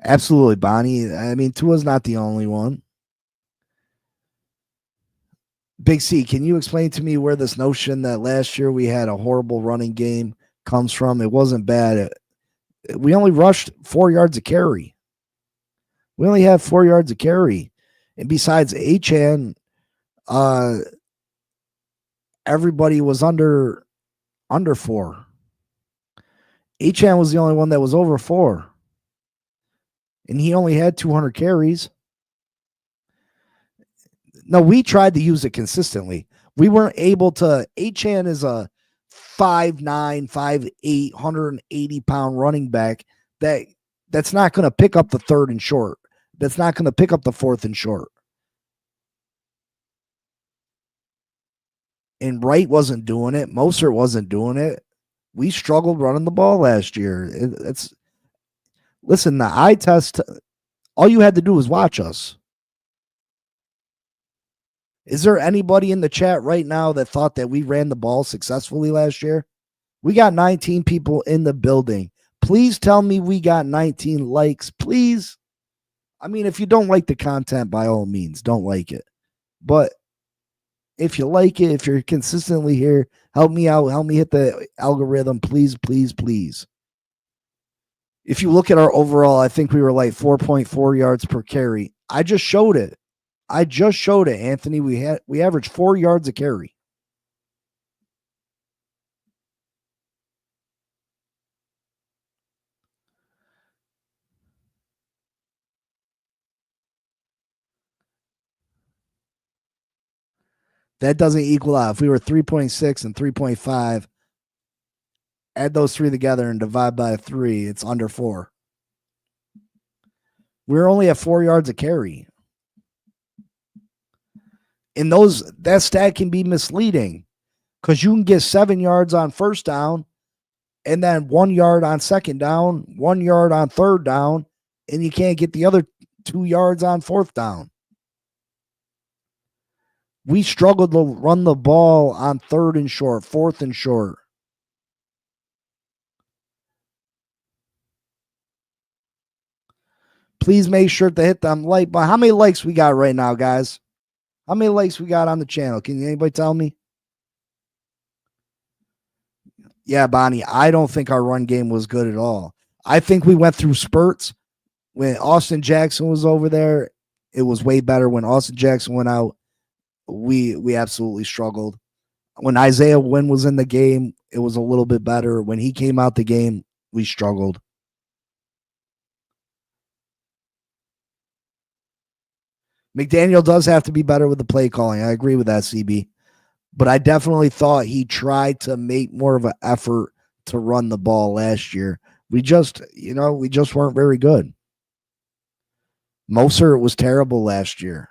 Absolutely, Bonnie. I mean, Tua's not the only one. Big C, can you explain to me where this notion that last year we had a horrible running game comes from? It wasn't bad. We only rushed 4 yards a carry. We only had 4 yards a carry. And besides Achan, everybody was under 4. Achan was the only one that was over 4. And he only had 200 carries. No, we tried to use it consistently. We weren't able to. Achan is a 5'9", 5'8", 180-pound running back that's not going to pick up the third and short. That's not going to pick up the fourth and short. And Wright wasn't doing it. Mostert wasn't doing it. We struggled running the ball last year. Listen, the eye test, all you had to do was watch us. Is there anybody in the chat right now that thought that we ran the ball successfully last year? We got 19 people in the building. Please tell me we got 19 likes, please. I mean, if you don't like the content, by all means, don't like it. But if you like it, if you're consistently here, help me out. Help me hit the algorithm, please, please, please. If you look at our overall, I think we were like 4.4 yards per carry. I just showed it. Anthony. We averaged 4 yards a carry. That doesn't equal out. If we were 3.6 and 3.5, add those three together and divide by 3, it's under 4. We're only at 4 yards a carry. And that stat can be misleading because you can get 7 yards on first down and then 1 yard on second down, 1 yard on third down, and you can't get the other 2 yards on fourth down. We struggled to run the ball on third and short, fourth and short. Please make sure to hit them like button. How many likes we got right now, guys? How many likes we got on the channel? Can anybody tell me? Yeah, Bonnie, I don't think our run game was good at all. I think we went through spurts. When Austin Jackson was over there, it was way better. When Austin Jackson went out, we absolutely struggled. When Isaiah Wynn was in the game, it was a little bit better. When he came out the game, we struggled. McDaniel does have to be better with the play calling. I agree with that, CB. But I definitely thought he tried to make more of an effort to run the ball last year. We just weren't very good. Mostert was terrible last year.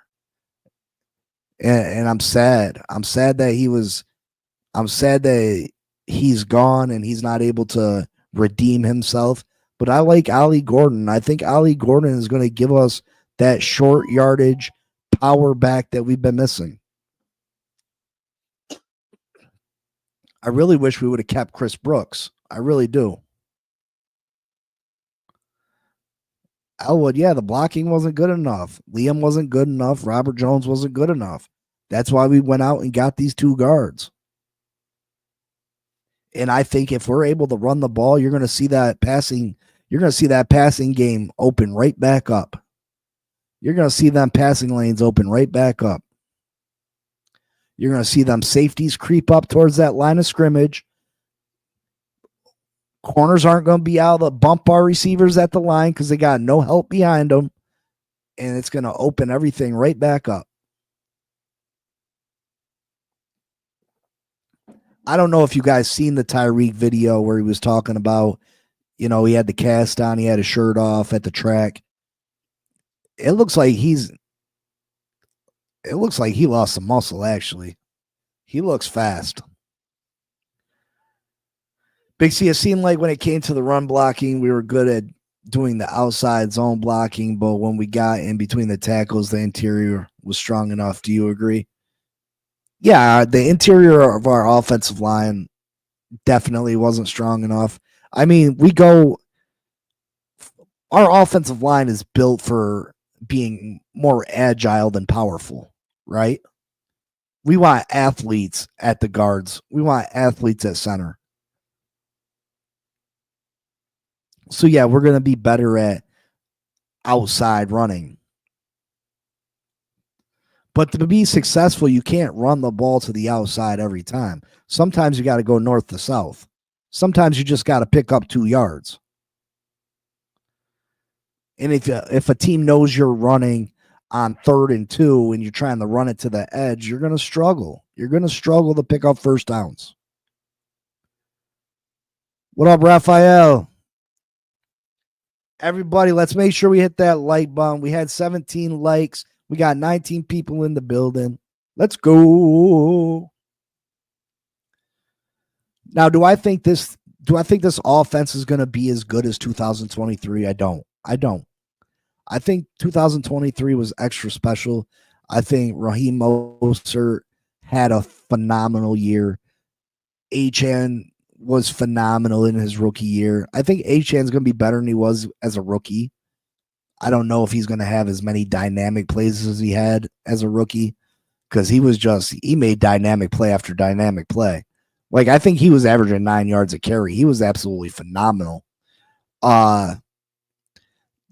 And I'm sad. I'm sad that he's gone and he's not able to redeem himself. But I like Ollie Gordon. I think Ollie Gordon is going to give us that short yardage power back that we've been missing. I really wish we would have kept Chris Brooks. I really do. Elwood, yeah, the blocking wasn't good enough. Liam wasn't good enough. Robert Jones wasn't good enough. That's why we went out and got these 2 guards. And I think if we're able to run the ball, you're going to see that passing game open right back up. You're going to see them passing lanes open right back up. You're going to see them safeties creep up towards that line of scrimmage. Corners aren't going to be able to bump our receivers at the line because they got no help behind them. and it's going to open everything right back up. I don't know if you guys seen the Tyreek video where he was talking about, he had the cast on, he had his shirt off at the track. It looks like he lost some muscle, actually. He looks fast. Big C, it seemed like when it came to the run blocking, we were good at doing the outside zone blocking, but when we got in between the tackles, the interior was strong enough. Do you agree? Yeah, the interior of our offensive line definitely wasn't strong enough. I mean, our offensive line is built for being more agile than powerful, right? We want athletes at the guards. We want athletes at center. So, yeah, we're going to be better at outside running. But to be successful, you can't run the ball to the outside every time. Sometimes you got to go north to south. Sometimes you just got to pick up 2 yards. And if a team knows you're running on 3rd and 2 and you're trying to run it to the edge, you're going to struggle. You're going to struggle to pick up first downs. What up, Raphael? Everybody, let's make sure we hit that like button. We had 17 likes. We got 19 people in the building. Let's go. Now, do I think this offense is going to be as good as 2023? I don't. I think 2023 was extra special. I think Raheem Mostert had a phenomenal year. Achane was phenomenal in his rookie year. I think Achane's going to be better than he was as a rookie. I don't know if he's going to have as many dynamic plays as he had as a rookie, because he made dynamic play after dynamic play. Like, I think he was averaging 9 yards a carry. He was absolutely phenomenal. The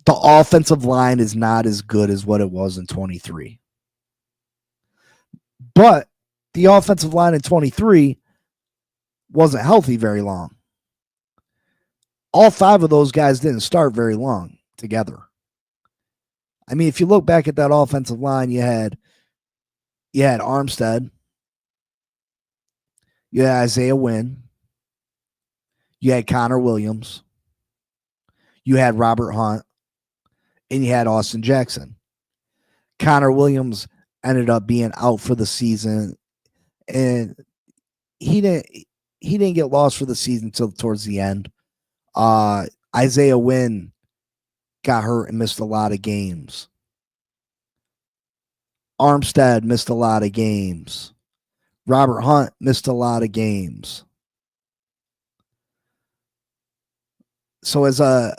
offensive line is not as good as what it was in 23. But the offensive line in 23 wasn't healthy very long. All 5 of those guys didn't start very long together. I mean, if you look back at that offensive line, you had Armstead, you had Isaiah Wynn, you had Connor Williams, you had Robert Hunt, and you had Austin Jackson. Connor Williams ended up being out for the season, and he didn't get lost for the season until towards the end. Isaiah Wynn got hurt and missed a lot of games. Armstead missed a lot of games. Robert Hunt missed a lot of games. So as a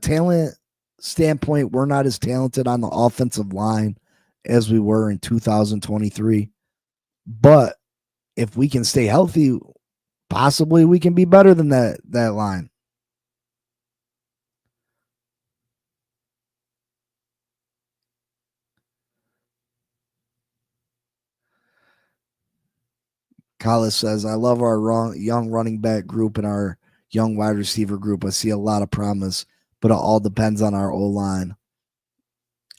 talent standpoint, we're not as talented on the offensive line as we were in 2023. But if we can stay healthy, possibly we can be better than that line. Collis says, I love our young running back group and our young wide receiver group. I see a lot of promise, but it all depends on our O-line.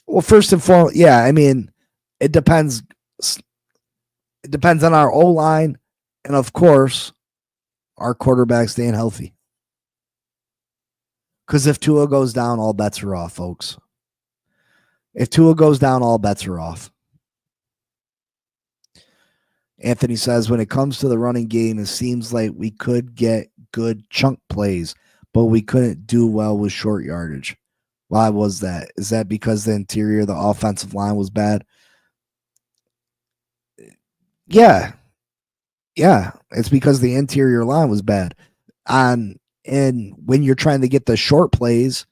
Well, first and foremost, yeah, I mean, it depends. It depends on our O-line and, of course, our quarterback staying healthy. Because if Tua goes down, all bets are off, folks. If Tua goes down, all bets are off. Anthony says, when it comes to the running game, it seems like we could get good chunk plays, but we couldn't do well with short yardage. Why was that? Is that because the interior of the offensive line was bad? Yeah. Yeah. It's because the interior line was bad. And when you're trying to get the short plays,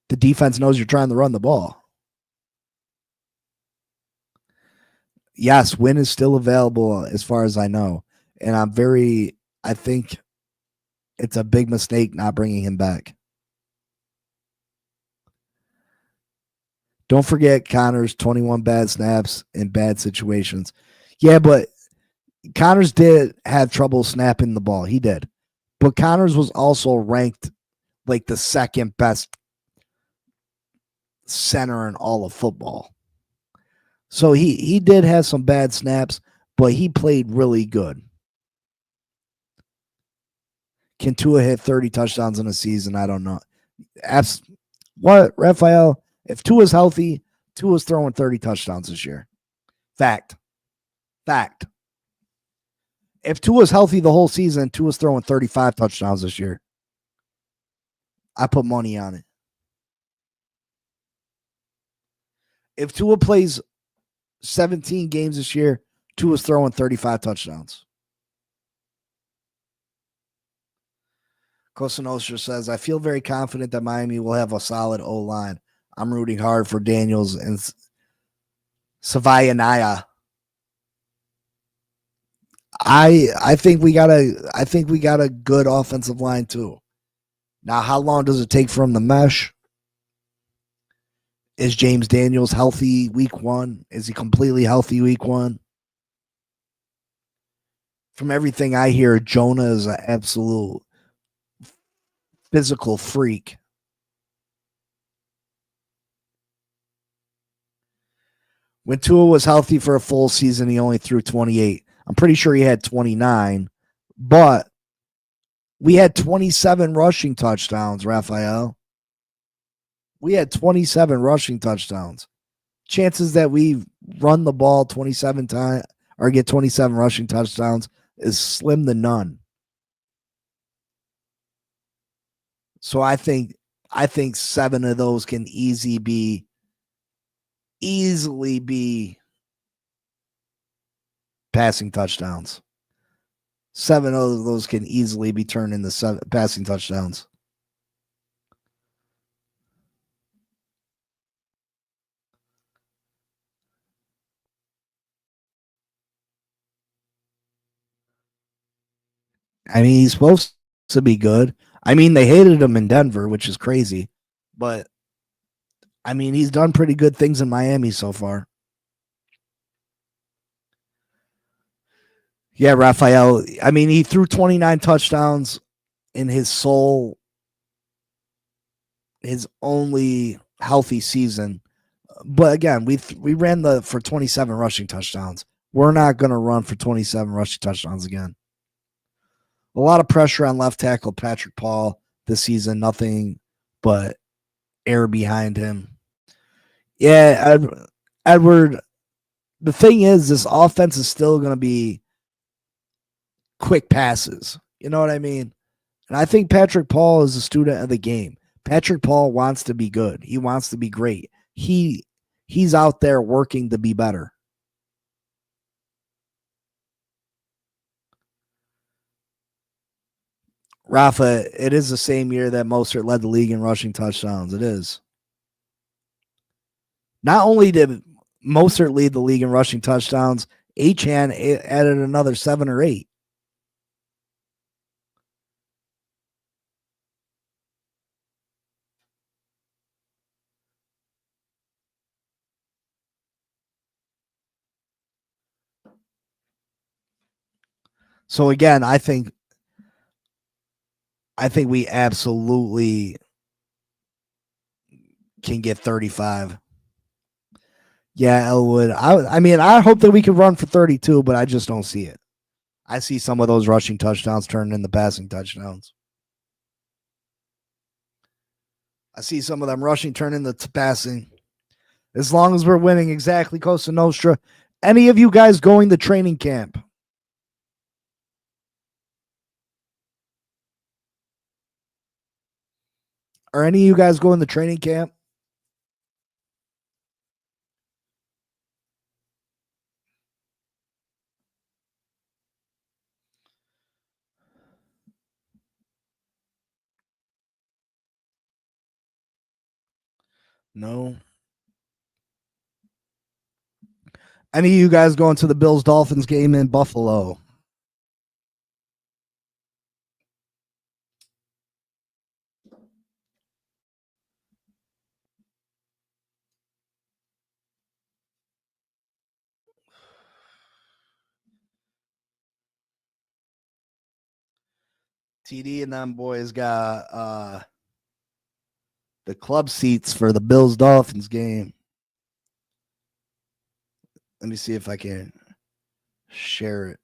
the defense knows you're trying to run the ball. Yes, Wynn is still available as far as I know. And I think it's a big mistake not bringing him back. Don't forget Connor's 21 bad snaps in bad situations. Yeah, but Connors did have trouble snapping the ball. He did. But Connors was also ranked like the second best center in all of football. So he did have some bad snaps, but he played really good. Can Tua hit 30 touchdowns in a season? I don't know. What, Raphael? If Tua's healthy, Tua's throwing 30 touchdowns this year. Fact. If Tua's healthy the whole season, Tua's throwing 35 touchdowns this year. I put money on it. If Tua plays 17 games this year, Tua's throwing 35 touchdowns. Cosa Nostra says, I feel very confident that Miami will have a solid O-line. I'm rooting hard for Daniels and Savayanaya. I think we got a good offensive line too. Now, how long does it take for him to mesh? Is James Daniels healthy week 1? Is he completely healthy week 1? From everything I hear, Jonah is an absolute physical freak. When Tua was healthy for a full season, he only threw 28. I'm pretty sure he had 29, but we had 27 rushing touchdowns, Raphael. We had 27 rushing touchdowns. Chances that we run the ball 27 times or get 27 rushing touchdowns is slim to none. So I think 7 of those can easily be passing touchdowns. 7 of those can easily be turned into passing touchdowns. I mean, he's supposed to be good. I mean, they hated him in Denver, which is crazy. But, I mean, he's done pretty good things in Miami so far. Yeah, Raphael. I mean, he threw 29 touchdowns in his only healthy season. But again, we ran for 27 rushing touchdowns. We're not going to run for 27 rushing touchdowns again. A lot of pressure on left tackle Patrick Paul this season. Nothing but air behind him. Yeah, Edward. The thing is, this offense is still going to be quick passes. You know what I mean? And I think Patrick Paul is a student of the game. Patrick Paul wants to be good. He wants to be great. He's out there working to be better. Rafa, it is the same year that Mostert led the league in rushing touchdowns. It is. Not only did Mostert lead the league in rushing touchdowns, Achane added another 7 or 8. So again, I think we absolutely can get 35. Yeah, Elwood. I mean, I hope that we could run for 32, but I just don't see it. I see some of those rushing touchdowns turning into passing touchdowns. I see some of them rushing turn into passing. As long as we're winning, exactly, Cosa Nostra. Any of you guys going to training camp? Are any of you guys going to training camp? No. Any of you guys going to the Bills Dolphins game in Buffalo? TD and them boys got the club seats for the Bills Dolphins game. Let me see if I can share it.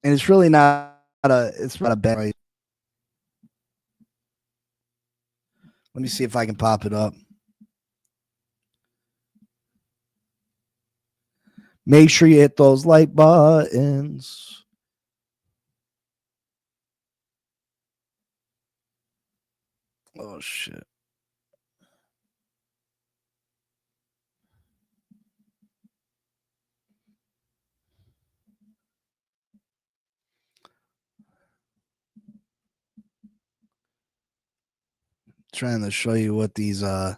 And it's really not a bad price. Let me see if I can pop it up. Make sure you hit those like buttons. Oh shit. Trying to show you what these all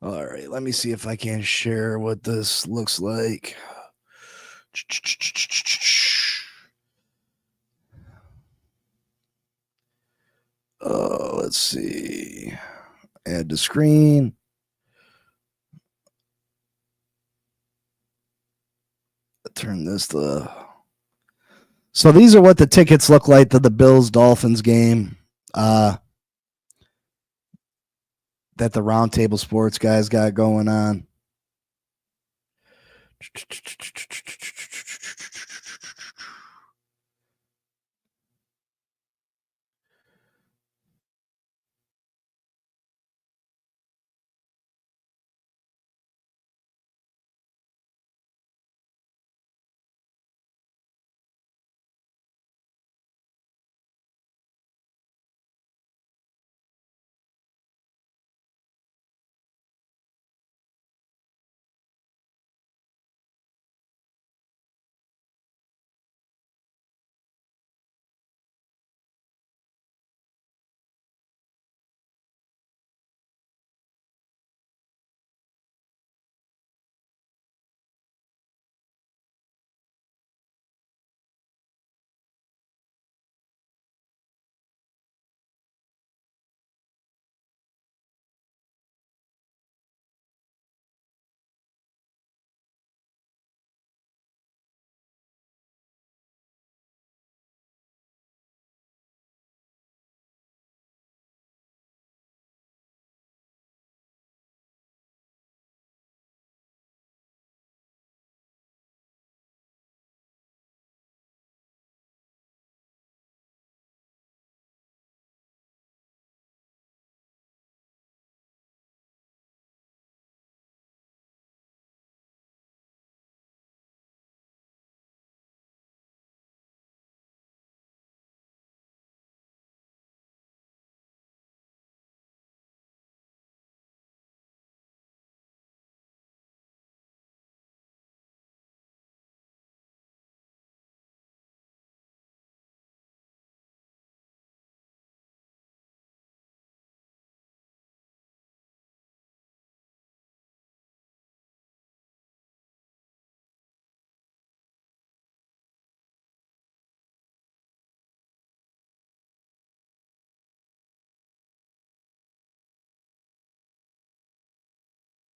right, let me see if I can share what this looks like. Let's see. Add to screen. Turn this to. So these are what the tickets look like to the Bills Dolphins game. That the Roundtable Sports guys got going on.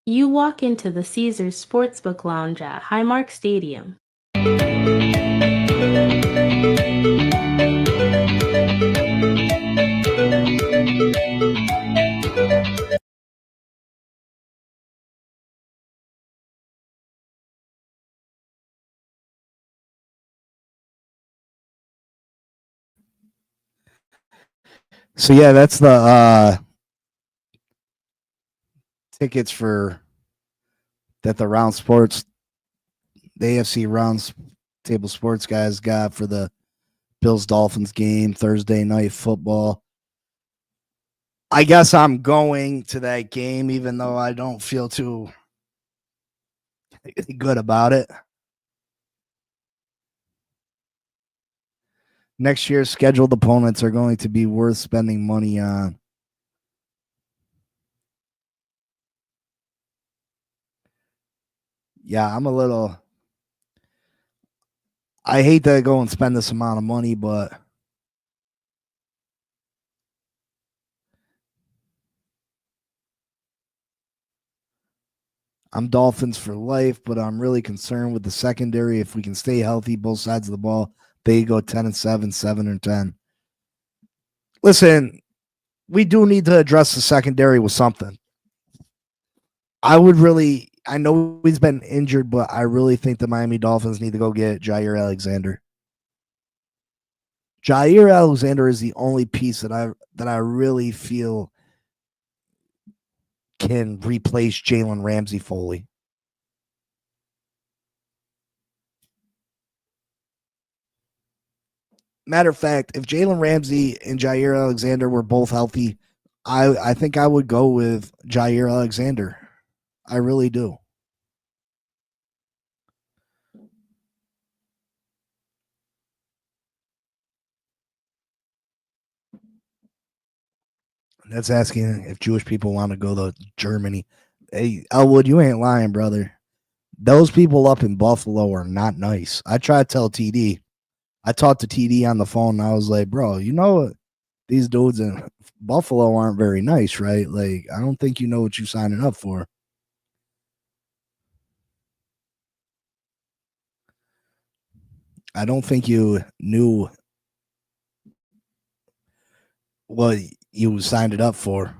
You walk into the Caesars Sportsbook Lounge at Highmark Stadium. So yeah, that's the tickets for that the AFC Round Table Sports guys got for the Bills Dolphins game Thursday night football. I guess I'm going to that game, even though I don't feel too good about it. Next year's scheduled opponents are going to be worth spending money on. Yeah, I'm a little. I hate to go and spend this amount of money, but I'm Dolphins for life. But I'm really concerned with the secondary. If we can stay healthy, both sides of the ball, they go 10-7, 7-10. Listen, we do need to address the secondary with something. I know he's been injured, but I really think the Miami Dolphins need to go get Jair Alexander. Jair Alexander is the only piece that I really feel can replace Jalen Ramsey fully. Matter of fact, if Jalen Ramsey and Jair Alexander were both healthy, I think I would go with Jair Alexander. I really do. That's asking if Jewish people want to go to Germany. Hey, Elwood, you ain't lying, brother. Those people up in Buffalo are not nice. I try to tell TD. I talked to TD on the phone and I was like, bro, you know these dudes in Buffalo aren't very nice, right? Like, I don't think you know what you're signing up for. I don't think you knew what you signed it up for.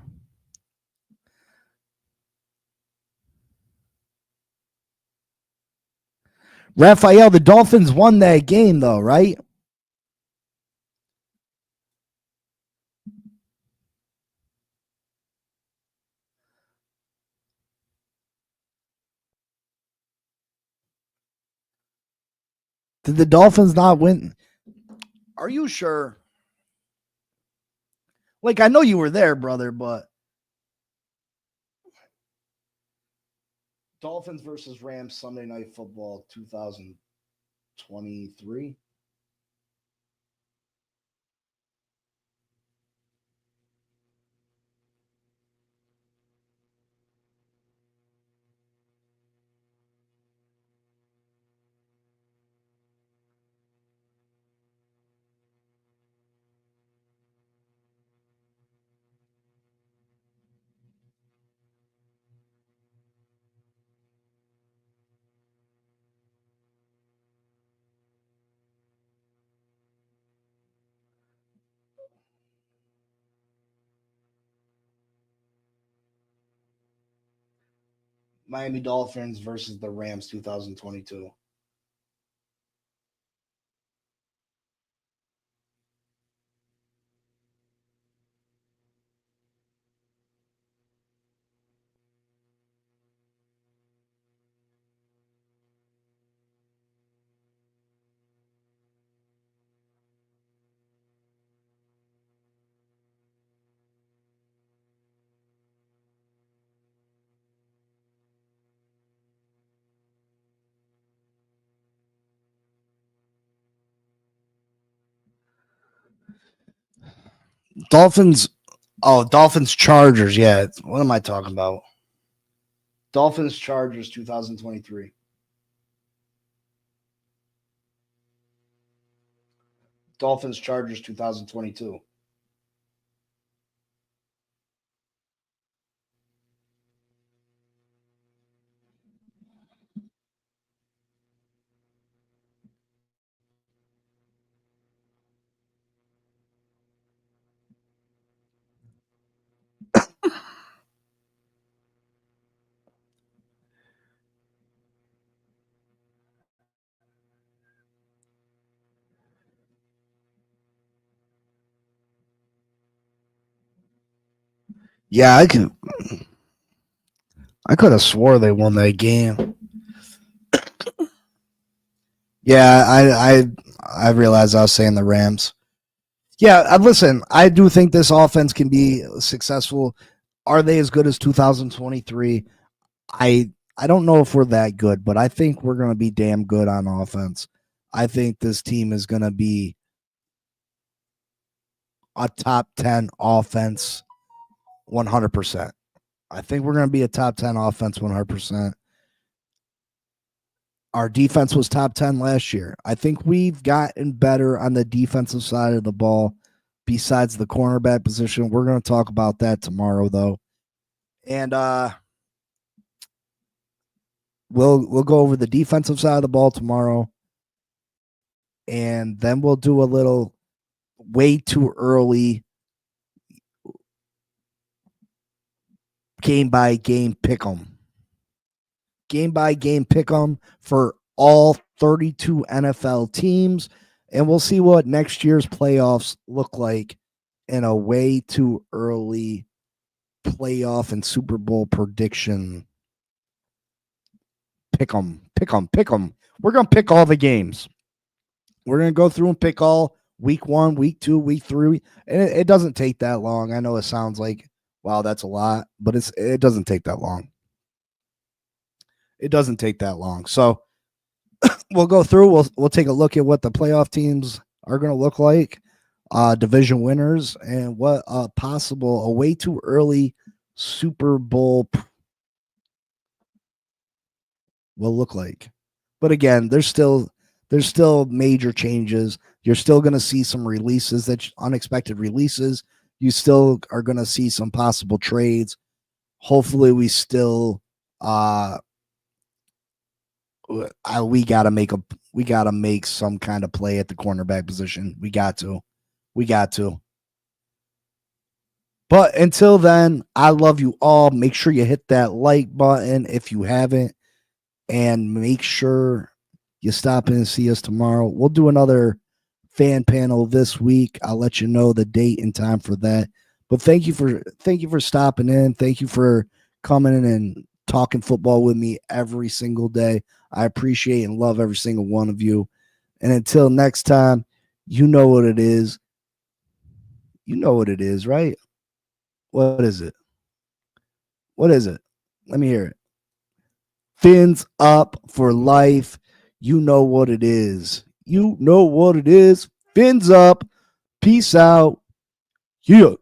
Raphael, the Dolphins won that game, though, right? Did the Dolphins not win? Are you sure? Like, I know you were there, brother, but Dolphins versus Rams Sunday Night Football 2023. Miami Dolphins versus the Rams 2022. Dolphins. Oh, Dolphins Chargers. Yeah. What am I talking about? Dolphins Chargers 2023. Dolphins Chargers 2022. Yeah, I could have swore they won that game. Yeah, I realized I was saying the Rams. Yeah, listen, I do think this offense can be successful. Are they as good as 2023? I don't know if we're that good, but I think we're going to be damn good on offense. I think this team is going to be a top 10 offense 100%. I think we're going to be a top 10 offense 100%. Our defense was top 10 last year. I think we've gotten better on the defensive side of the ball besides the cornerback position. We're going to talk about that tomorrow, though. And we'll go over the defensive side of the ball tomorrow. And then we'll do a little way too early game by game pick 'em. Game by game pick 'em for all 32 NFL teams. And we'll see what next year's playoffs look like in a way too early playoff and Super Bowl prediction. Pick 'em. We're going to pick all the games. We're going to go through and pick all week 1, week 2, week 3. And it doesn't take that long. I know it sounds like, wow, that's a lot, but it doesn't take that long. It doesn't take that long. So we'll go through. We'll take a look at what the playoff teams are going to look like, division winners, and what a way too early Super Bowl will look like. But again, there's still major changes. You're still going to see some releases, unexpected releases. You still are going to see some possible trades. Hopefully, we still we gotta make some kind of play at the cornerback position. We got to. But until then, I love you all. Make sure you hit that like button if you haven't, and make sure you stop in and see us tomorrow. We'll do another fan panel this week. I'll let you know the date and time for that. But thank you for stopping in. Thank you for coming in and talking football with me every single day. I appreciate and love every single one of you. And until next time, you know what it is. You know what it is, right? What is it? What is it? Let me hear it. Fins up for life. You know what it is. You know what it is. Fins up. Peace out. Yeah.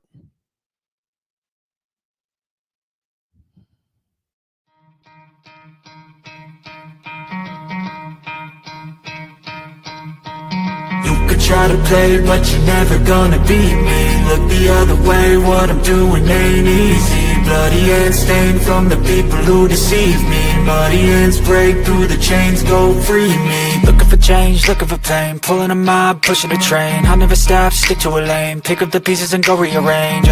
Try to play, but you're never gonna beat me. Look the other way, what I'm doing ain't easy. Bloody hands stained from the people who deceive me. Muddy hands break through the chains, go free me. Looking for change, looking for pain. Pulling a mob, pushing a train. I'll never stop, stick to a lane. Pick up the pieces and go rearrange.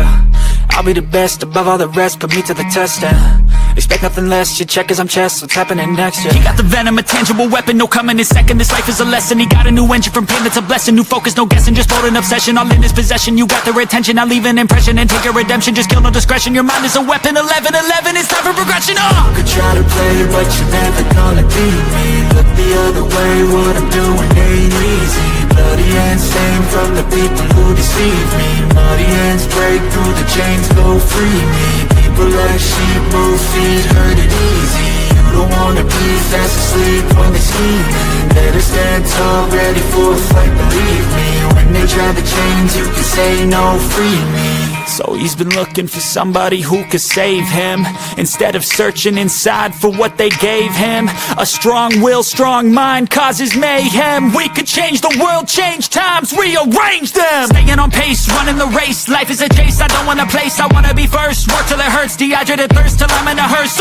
I'll be the best above all the rest, put me to the test and expect nothing less. You check as I'm chess, what's happening next? Yeah. He got the venom, a tangible weapon, no coming in second. This life is a lesson. He got a new engine from pain that's a blessing. New focus, no guessing, just bold and obsession. All in his possession, you got their attention. I'll leave an impression and take your redemption. Just kill no discretion. Your mind is a weapon. 11-11, it's time for progression. You could try to play, but you're never gonna beat me. Look the other way, what I'm doing ain't easy. Bloody hands stained from the people who deceive me. Muddy hands break through the chains, go free me. People like sheep move feet, hurt it easy. You don't wanna be fast asleep when they scheming. Better stand tall, ready for a fight, believe me. When they try to change, you can say no, free me. So he's been looking for somebody who could save him, instead of searching inside for what they gave him. A strong will, strong mind causes mayhem. We could change the world, change times, rearrange them. Staying on pace, running the race. Life is a chase, I don't want a place. I wanna be first, work till it hurts. Dehydrated thirst till I'm in a hearse.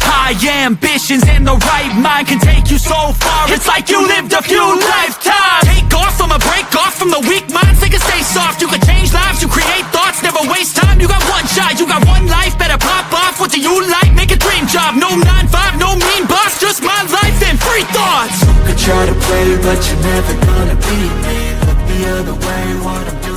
High ambitions and the right mind can take you so far. It's like you lived a few lifetimes. Take off from a break off from the weak minds. They can stay soft. You can change lives, you create thoughts, never waste time. You got one shot, you got one life. Better pop off. What do you like? Make a dream job. No 9-5, no mean boss. Just my life and free thoughts. You could try to play, but you're never gonna beat me. Look the other way, what I'm doing